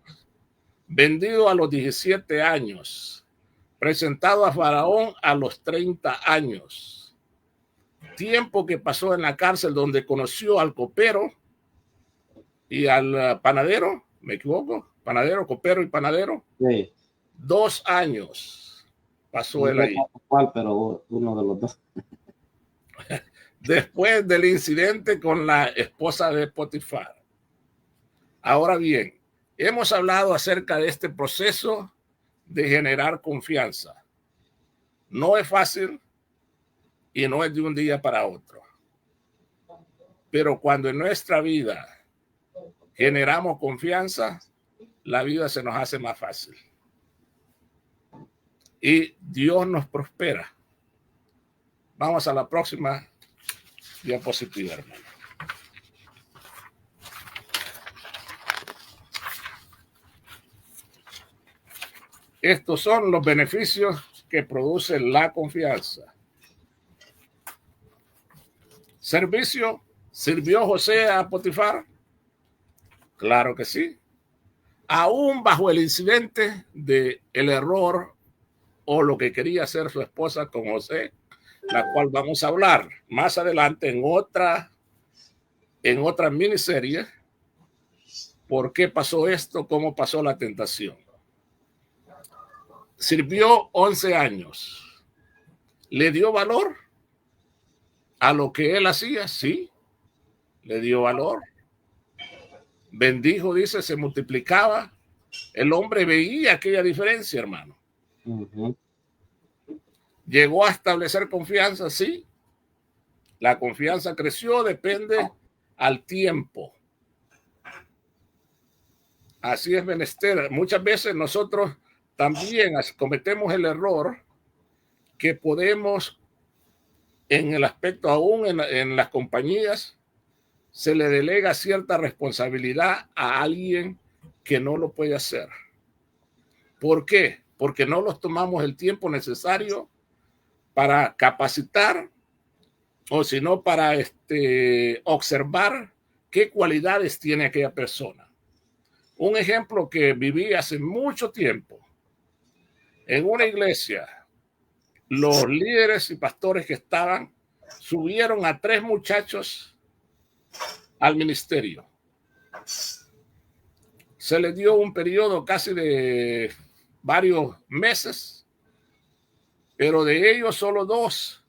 Vendido a los 17 años. Presentado a Faraón a los 30 años. Tiempo que pasó en la cárcel donde conoció al copero y al panadero, ¿me equivoco? Panadero, copero y panadero. Sí. 2 años pasó él ahí. ¿Cuál? Pero uno de los dos. Después del incidente con la esposa de Potifar. Ahora bien, hemos hablado acerca de este proceso de generar confianza. No es fácil y no es de un día para otro. Pero cuando en nuestra vida generamos confianza, la vida se nos hace más fácil. Y Dios nos prospera. Vamos a la próxima diapositiva, hermano. Estos son los beneficios que produce la confianza. Servicio. ¿Sirvió José a Potifar? Claro que sí. Aún bajo el incidente del error o lo que quería hacer su esposa con José, la cual vamos a hablar más adelante en otra miniserie. ¿Por qué pasó esto? ¿Cómo pasó la tentación? Sirvió 11 años. ¿Le dio valor a lo que él hacía? Sí, le dio valor. Bendijo, dice, se multiplicaba. El hombre veía aquella diferencia, hermano. Llegó a establecer confianza, sí. La confianza creció, depende al tiempo. Así es menester. Muchas veces nosotros también cometemos el error que podemos, en el aspecto aún en las compañías, se le delega cierta responsabilidad a alguien que no lo puede hacer. ¿Por qué? Porque no nos tomamos el tiempo necesario para capacitar o sino para observar qué cualidades tiene aquella persona. Un ejemplo que viví hace mucho tiempo en una iglesia, los líderes y pastores que estaban subieron a 3 muchachos al ministerio. Se les dio un periodo casi de varios meses, pero de ellos solo 2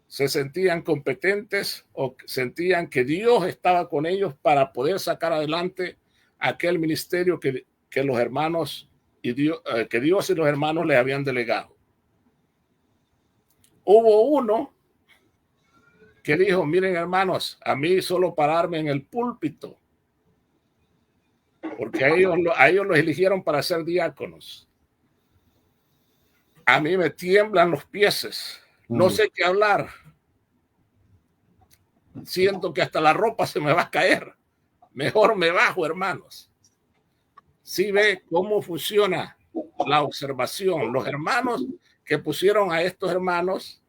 se sentían competentes o sentían que Dios estaba con ellos para poder sacar adelante aquel ministerio que los hermanos y que Dios y los hermanos les habían delegado. Hubo uno que dijo: miren, hermanos, a mí solo pararme en el púlpito, porque a ellos los eligieron para ser diáconos. A mí me tiemblan los pies, no sé qué hablar. Siento que hasta la ropa se me va a caer. Mejor me bajo, hermanos. ¿Sí ve cómo funciona la observación? Los hermanos que pusieron a estos hermanos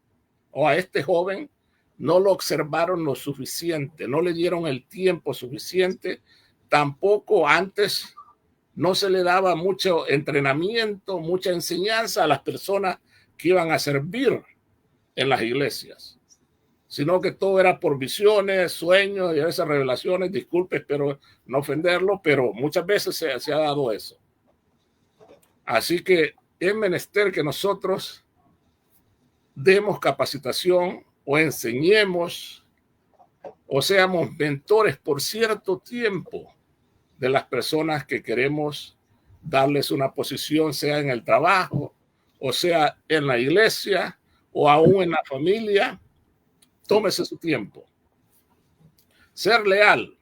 o a este joven no lo observaron lo suficiente, no le dieron el tiempo suficiente, tampoco antes no se le daba mucho entrenamiento, mucha enseñanza a las personas que iban a servir en las iglesias, sino que todo era por visiones, sueños y a veces revelaciones. Disculpe, espero no ofenderlo, pero muchas veces se ha dado eso. Así que es menester que nosotros demos capacitación o enseñemos o seamos mentores por cierto tiempo de las personas que queremos darles una posición, sea en el trabajo, o sea en la iglesia, o aún en la familia, tómese su tiempo. Ser leal.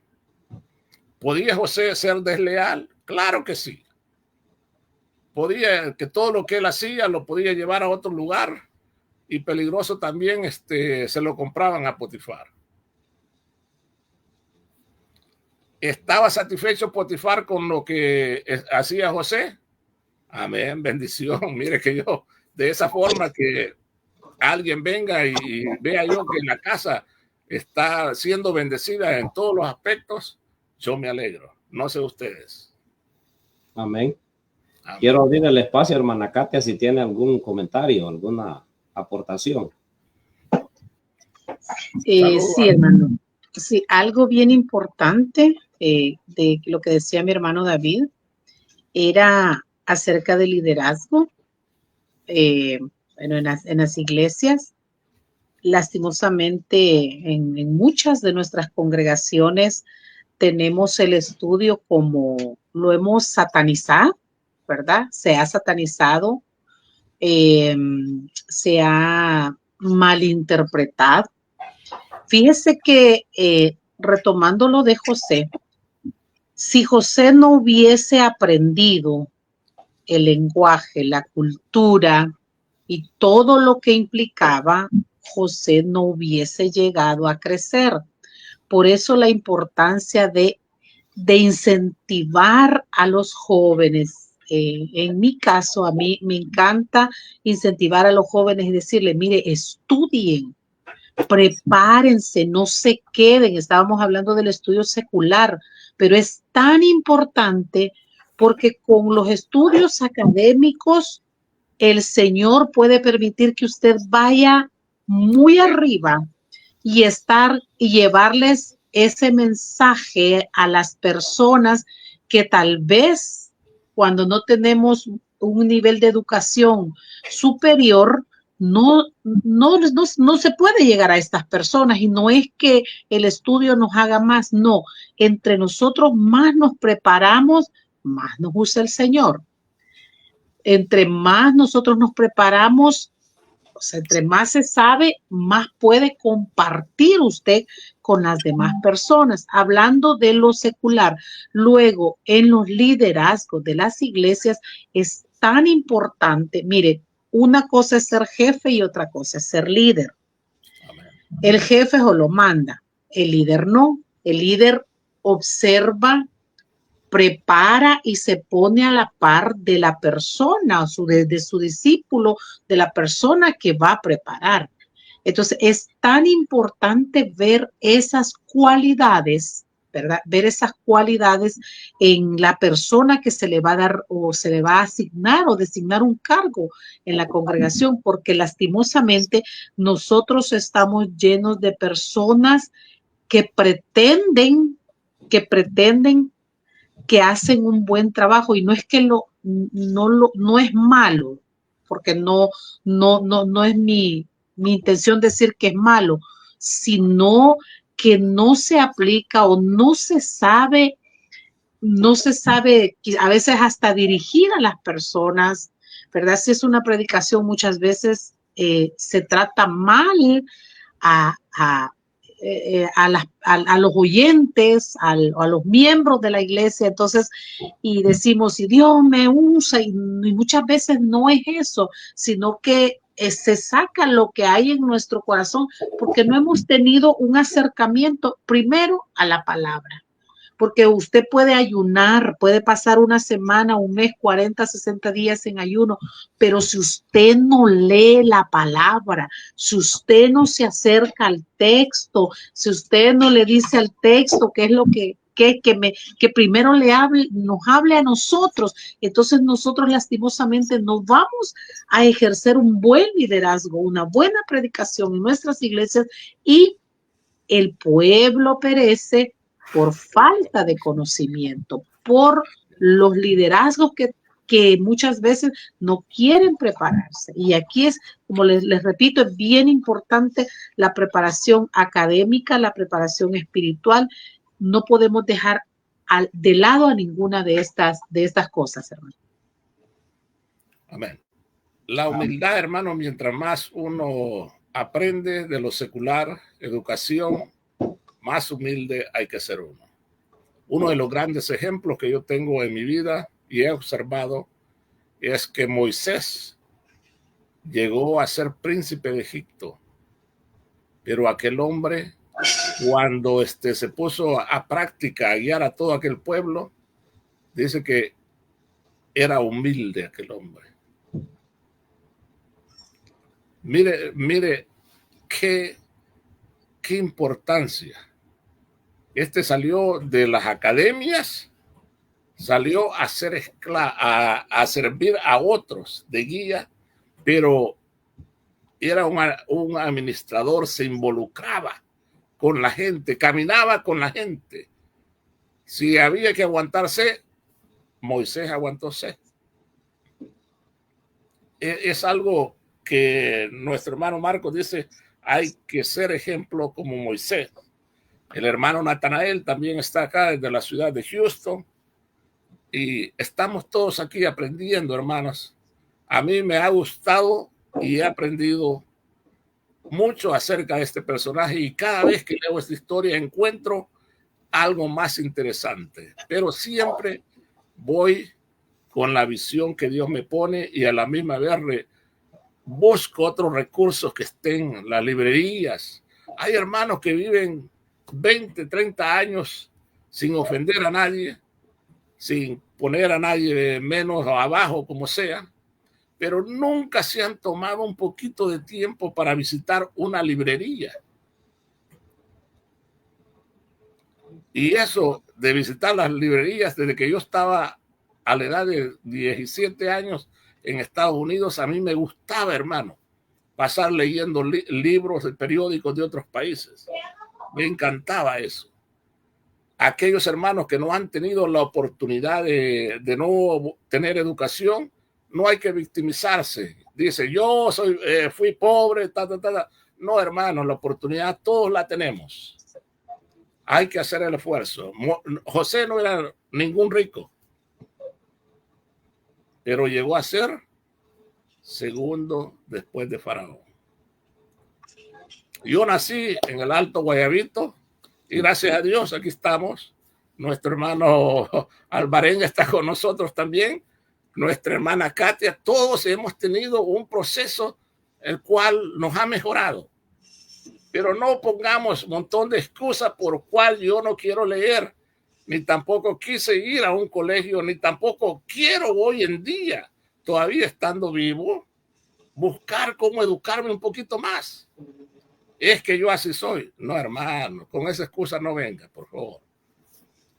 ¿Podía José ser desleal? Claro que sí. Podía, que todo lo que él hacía lo podía llevar a otro lugar, y peligroso también, se lo compraban a Potifar. ¿Estaba satisfecho Potifar con lo que hacía José? Amén, bendición. Mire que yo, de esa forma que alguien venga y vea yo que la casa está siendo bendecida en todos los aspectos, yo me alegro. No sé ustedes. Amén. Amén. Quiero abrir el espacio, hermana Katia, si tiene algún comentario, alguna aportación. Sí, hermano. Sí, algo bien importante de lo que decía mi hermano David era acerca del liderazgo. Bueno, en las iglesias, lastimosamente, en muchas de nuestras congregaciones tenemos el estudio como lo hemos satanizado, ¿verdad? Se ha satanizado, se ha malinterpretado. Fíjese que retomando lo de José, si José no hubiese aprendido el lenguaje, la cultura y todo lo que implicaba, José no hubiese llegado a crecer. Por eso la importancia de incentivar a los jóvenes. En mi caso, a mí me encanta incentivar a los jóvenes y decirles, mire, estudien, prepárense, no se queden. Estábamos hablando del estudio secular, pero es tan importante porque con los estudios académicos el Señor puede permitir que usted vaya muy arriba y llevarles ese mensaje a las personas que tal vez cuando no tenemos un nivel de educación superior, no se puede llegar a estas personas, y no es que el estudio nos haga más, no, entre nosotros más nos preparamos, más nos usa el Señor. Entre más nosotros nos preparamos, o sea, entre más se sabe, más puede compartir usted con las demás personas. Hablando de lo secular, luego en los liderazgos de las iglesias es tan importante. Mire, una cosa es ser jefe y otra cosa es ser líder. El jefe lo manda, el líder no. El líder observa, prepara y se pone a la par de la persona, de su discípulo, de la persona que va a preparar. Entonces, es tan importante ver esas cualidades, ¿verdad? Ver esas cualidades en la persona que se le va a dar o se le va a asignar o designar un cargo en la congregación, porque lastimosamente nosotros estamos llenos de personas que pretenden que hacen un buen trabajo, y no es que no es malo, porque no es mi intención decir que es malo, sino que no se aplica o no se sabe a veces hasta dirigir a las personas, ¿verdad? Si es una predicación, muchas veces se trata mal a los oyentes, a los miembros de la iglesia. Entonces, y decimos, si Dios me usa, y muchas veces no es eso, sino que se saca lo que hay en nuestro corazón, porque no hemos tenido un acercamiento primero a la palabra. Porque usted puede ayunar, puede pasar una semana, un mes, 40, 60 días en ayuno, pero si usted no lee la palabra, si usted no se acerca al texto, si usted no le dice al texto qué es lo que primero nos hable a nosotros, entonces nosotros lastimosamente no vamos a ejercer un buen liderazgo, una buena predicación en nuestras iglesias, y el pueblo perece por falta de conocimiento, por los liderazgos que muchas veces no quieren prepararse. Y aquí es, como les repito, es bien importante la preparación académica, la preparación espiritual. No podemos dejar de lado a ninguna de estas cosas, hermano. Amén. La humildad, hermano, mientras más uno aprende de lo secular, educación, más humilde hay que ser uno. Uno de los grandes ejemplos que yo tengo en mi vida y he observado es que Moisés llegó a ser príncipe de Egipto, pero aquel hombre, cuando se puso a práctica, a guiar a todo aquel pueblo, dice que era humilde aquel hombre. Mire qué importancia. Salió de las academias, salió a ser a servir a otros de guía, pero era un administrador, se involucraba con la gente, caminaba con la gente. Si había que aguantarse, Moisés aguantóse. Es algo que nuestro hermano Marcos dice, hay que ser ejemplo como Moisés. El hermano Natanael también está acá desde la ciudad de Houston y estamos todos aquí aprendiendo, hermanos. A mí me ha gustado y he aprendido mucho acerca de este personaje y cada vez que leo esta historia encuentro algo más interesante, pero siempre voy con la visión que Dios me pone y a la misma vez busco otros recursos que estén en las librerías. Hay hermanos que viven 20, 30 años sin ofender a nadie, sin poner a nadie menos o abajo, como sea, pero nunca se han tomado un poquito de tiempo para visitar una librería. Y eso de visitar las librerías, desde que yo estaba a la edad de 17 años en Estados Unidos, a mí me gustaba, hermano, pasar leyendo libros de periódicos de otros países. Me encantaba eso. Aquellos hermanos que no han tenido la oportunidad de no tener educación, no hay que victimizarse. Dice, yo fui pobre, No, hermano, la oportunidad todos la tenemos. Hay que hacer el esfuerzo. José no era ningún rico, pero llegó a ser segundo después de Faraón. Yo nací en el Alto Guayabito y gracias a Dios aquí estamos. Nuestro hermano Alvarenga está con nosotros también. Nuestra hermana Katia, todos hemos tenido un proceso el cual nos ha mejorado. Pero no pongamos un montón de excusas por cual yo no quiero leer, ni tampoco quise ir a un colegio, ni tampoco quiero hoy en día, todavía estando vivo, buscar cómo educarme un poquito más. Es que yo así soy. No, hermano, con esa excusa no venga, por favor.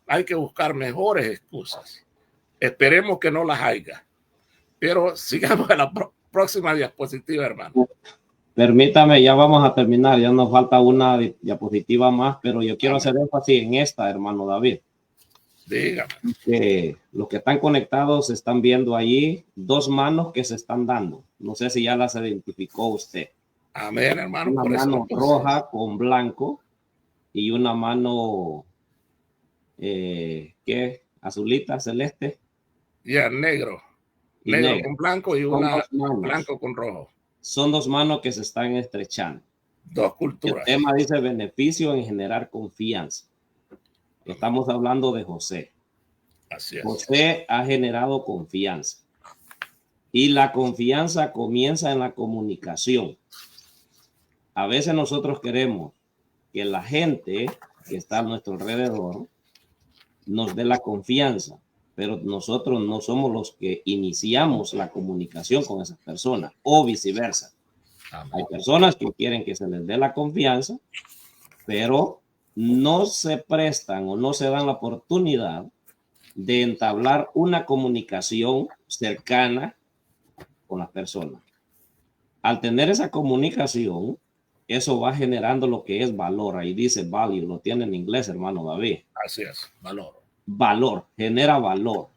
Hay que buscar mejores excusas. Esperemos que no las haya. Pero sigamos a la próxima diapositiva, hermano. Permítame, ya vamos a terminar, ya nos falta una diapositiva más, pero yo quiero hacer énfasis en esta, hermano David. Dígame. Que los que están conectados están viendo allí dos manos que se están dando. No sé si ya las identificó usted. Amén, hermano. Una mano roja con blanco y una mano ¿qué? Azulita, celeste. Ya, negro. Negro con blanco y una blanco con rojo. Son dos manos que se están estrechando. Dos culturas. El tema dice beneficio en generar confianza. Estamos hablando de José. Así es. José ha generado confianza. Y la confianza comienza en la comunicación. A veces nosotros queremos que la gente que está a nuestro alrededor nos dé la confianza, pero nosotros no somos los que iniciamos la comunicación con esas personas o viceversa. Hay personas que quieren que se les dé la confianza, pero no se prestan o no se dan la oportunidad de entablar una comunicación cercana con las personas. Al tener esa comunicación, eso va generando lo que es valor. Ahí dice value, lo tiene en inglés, hermano David. Así es, valor. Valor, genera valor.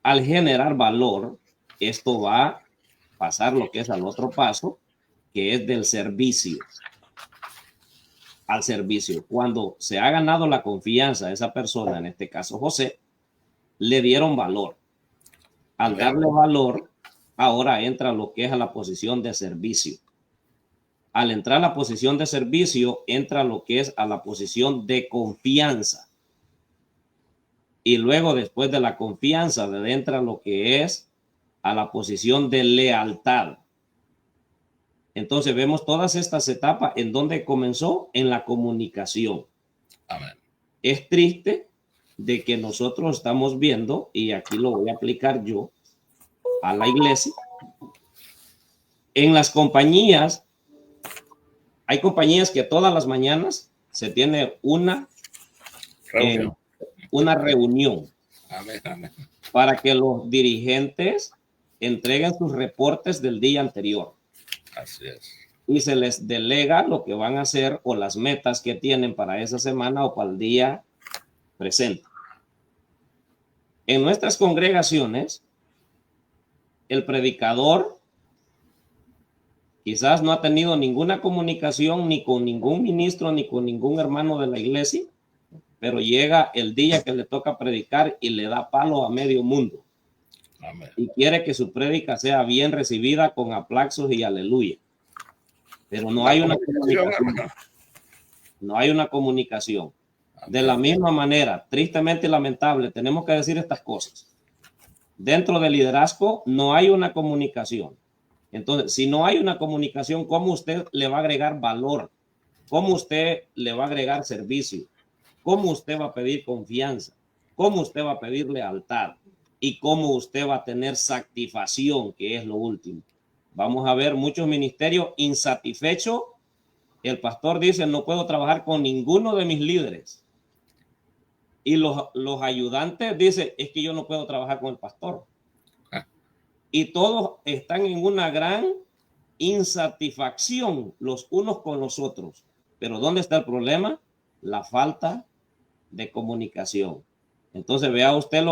Al generar valor, esto va a pasar lo que es al otro paso, que es del servicio. Al servicio. Cuando se ha ganado la confianza de esa persona, en este caso José, le dieron valor. Al darle valor, ahora entra a lo que es a la posición de servicio. Al entrar a la posición de servicio, entra a lo que es a la posición de confianza. Y luego, después de la confianza, entra lo que es a la posición de lealtad. Entonces vemos todas estas etapas en donde comenzó en la comunicación. Amén. Es triste de que nosotros estamos viendo, y aquí lo voy a aplicar yo a la iglesia, en las compañías, hay compañías que todas las mañanas se tiene una reunión Amén, amén. para que los dirigentes entreguen sus reportes del día anterior. Así es. Y se les delega lo que van a hacer o las metas que tienen para esa semana o para el día presente. En nuestras congregaciones, el predicador quizás no ha tenido ninguna comunicación ni con ningún ministro ni con ningún hermano de la iglesia, pero llega el día que le toca predicar y le da palo a medio mundo. Amén. Y quiere que su prédica sea bien recibida con aplausos y aleluya. Pero no hay una comunicación. No hay una comunicación. De la misma manera, tristemente lamentable, tenemos que decir estas cosas. Dentro del liderazgo no hay una comunicación. Entonces, si no hay una comunicación, ¿cómo usted le va a agregar valor? ¿Cómo usted le va a agregar servicio? ¿Cómo usted va a pedir confianza? ¿Cómo usted va a pedir lealtad? ¿Y cómo usted va a tener satisfacción, que es lo último? Vamos a ver muchos ministerios insatisfechos. El pastor dice, no puedo trabajar con ninguno de mis líderes. Y los ayudantes dicen, es que yo no puedo trabajar con el pastor. Y todos están en una gran insatisfacción los unos con los otros. Pero ¿dónde está el problema? La falta de comunicación. Entonces vea usted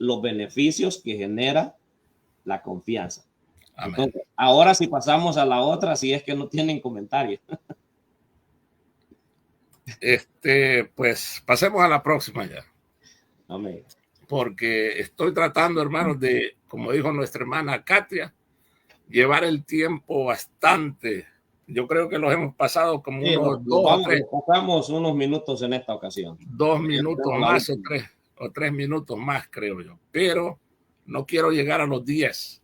los beneficios que genera la confianza. Entonces, ahora si pasamos a la otra, si es que no tienen comentarios. Pues pasemos a la próxima ya. Amén. Porque estoy tratando, hermanos, de, como dijo nuestra hermana Katia, llevar el tiempo bastante. Yo creo que los hemos pasado como pasamos unos minutos en esta ocasión. 2 minutos más o 3 minutos más, creo yo. Pero no quiero llegar a los 10.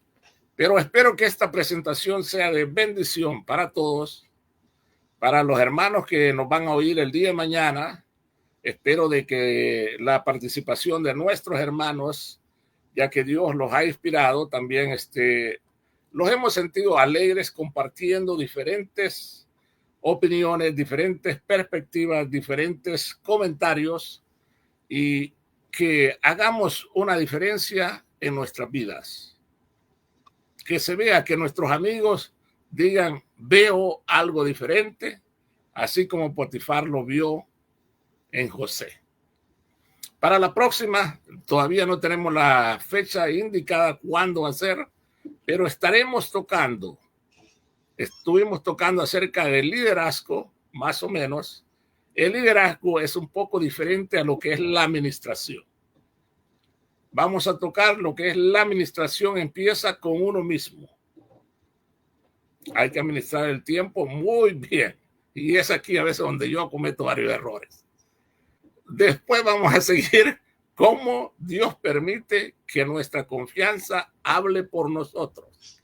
Pero espero que esta presentación sea de bendición para todos, para los hermanos que nos van a oír el día de mañana. Espero de que la participación de nuestros hermanos, ya que Dios los ha inspirado, también los hemos sentido alegres compartiendo diferentes opiniones, diferentes perspectivas, diferentes comentarios, y que hagamos una diferencia en nuestras vidas. Que se vea, que nuestros amigos digan, veo algo diferente, así como Potifar lo vio en José. Para la próxima, todavía no tenemos la fecha indicada cuándo va a ser, pero estuvimos tocando acerca del liderazgo, más o menos. El liderazgo es un poco diferente a lo que es la administración. Vamos a tocar lo que es la administración, empieza con uno mismo. Hay que administrar el tiempo muy bien. Y es aquí a veces donde yo cometo varios errores. Después vamos a seguir cómo Dios permite que nuestra confianza hable por nosotros.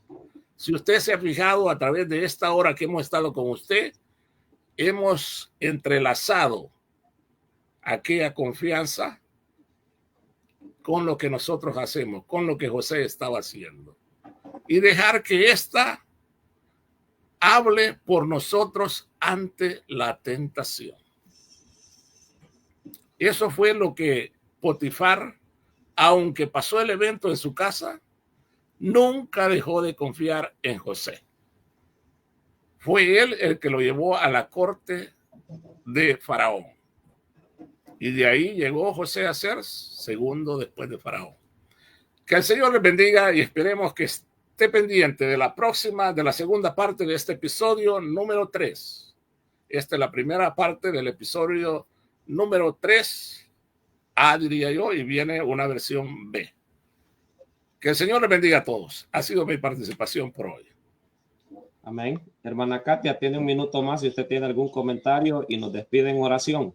Si usted se ha fijado a través de esta hora que hemos estado con usted, hemos entrelazado aquella confianza con lo que nosotros hacemos, con lo que José estaba haciendo. Y dejar que ésta hable por nosotros ante la tentación. Eso fue lo que Potifar, aunque pasó el evento en su casa, nunca dejó de confiar en José. Fue él el que lo llevó a la corte de Faraón. Y de ahí llegó José a ser segundo después de Faraón. Que el Señor les bendiga y esperemos que esté pendiente de la segunda parte de este episodio número 3. Esta es la primera parte del episodio número 3A, diría yo, y viene una versión B. Que el Señor les bendiga a todos. Ha sido mi participación por hoy. Amén. Hermana Katia, tiene un minuto más si usted tiene algún comentario y nos despide en oración.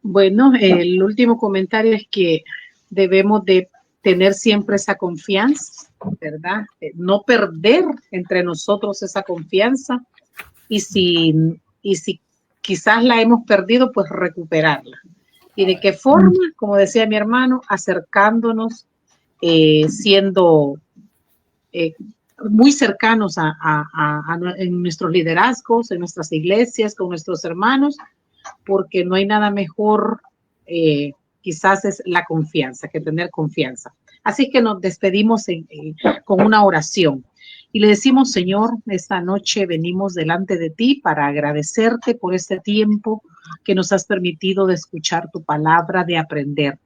Bueno, el último comentario es que debemos de tener siempre esa confianza, ¿verdad? No perder entre nosotros esa confianza y si quizás la hemos perdido, pues recuperarla. ¿Y de qué forma? Como decía mi hermano, acercándonos, siendo muy cercanos en nuestros liderazgos, en nuestras iglesias, con nuestros hermanos, porque no hay nada mejor, quizás es la confianza, que tener confianza. Así que nos despedimos con una oración y le decimos, Señor, esta noche venimos delante de ti para agradecerte por este tiempo que nos has permitido de escuchar tu palabra, de aprender.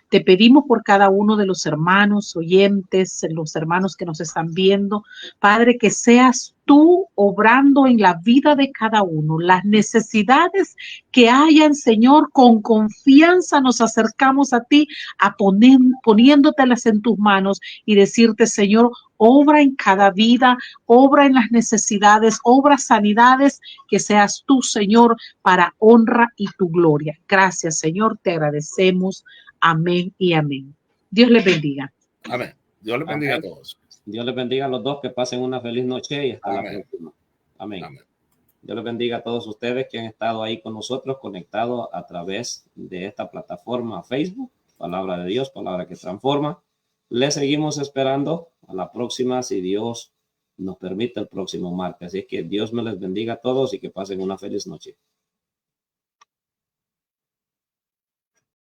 Te pedimos por cada uno de los hermanos oyentes, los hermanos que nos están viendo, Padre, que seas tú obrando en la vida de cada uno. Las necesidades que hayan, Señor, con confianza nos acercamos a ti, poniéndotelas en tus manos y decirte, Señor, obra en cada vida, obra en las necesidades, obra sanidades, que seas tú, Señor, para honra y tu gloria. Gracias, Señor, te agradecemos. Amén y amén. Dios les bendiga. Amén. Dios les bendiga a todos. Dios les bendiga a los dos, que pasen una feliz noche y hasta la próxima. Amén. Amén. Dios les bendiga a todos ustedes que han estado ahí con nosotros, conectados a través de esta plataforma Facebook, Palabra de Dios, Palabra que Transforma. Les seguimos esperando a la próxima, si Dios nos permite, el próximo martes. Así que Dios me les bendiga a todos y que pasen una feliz noche.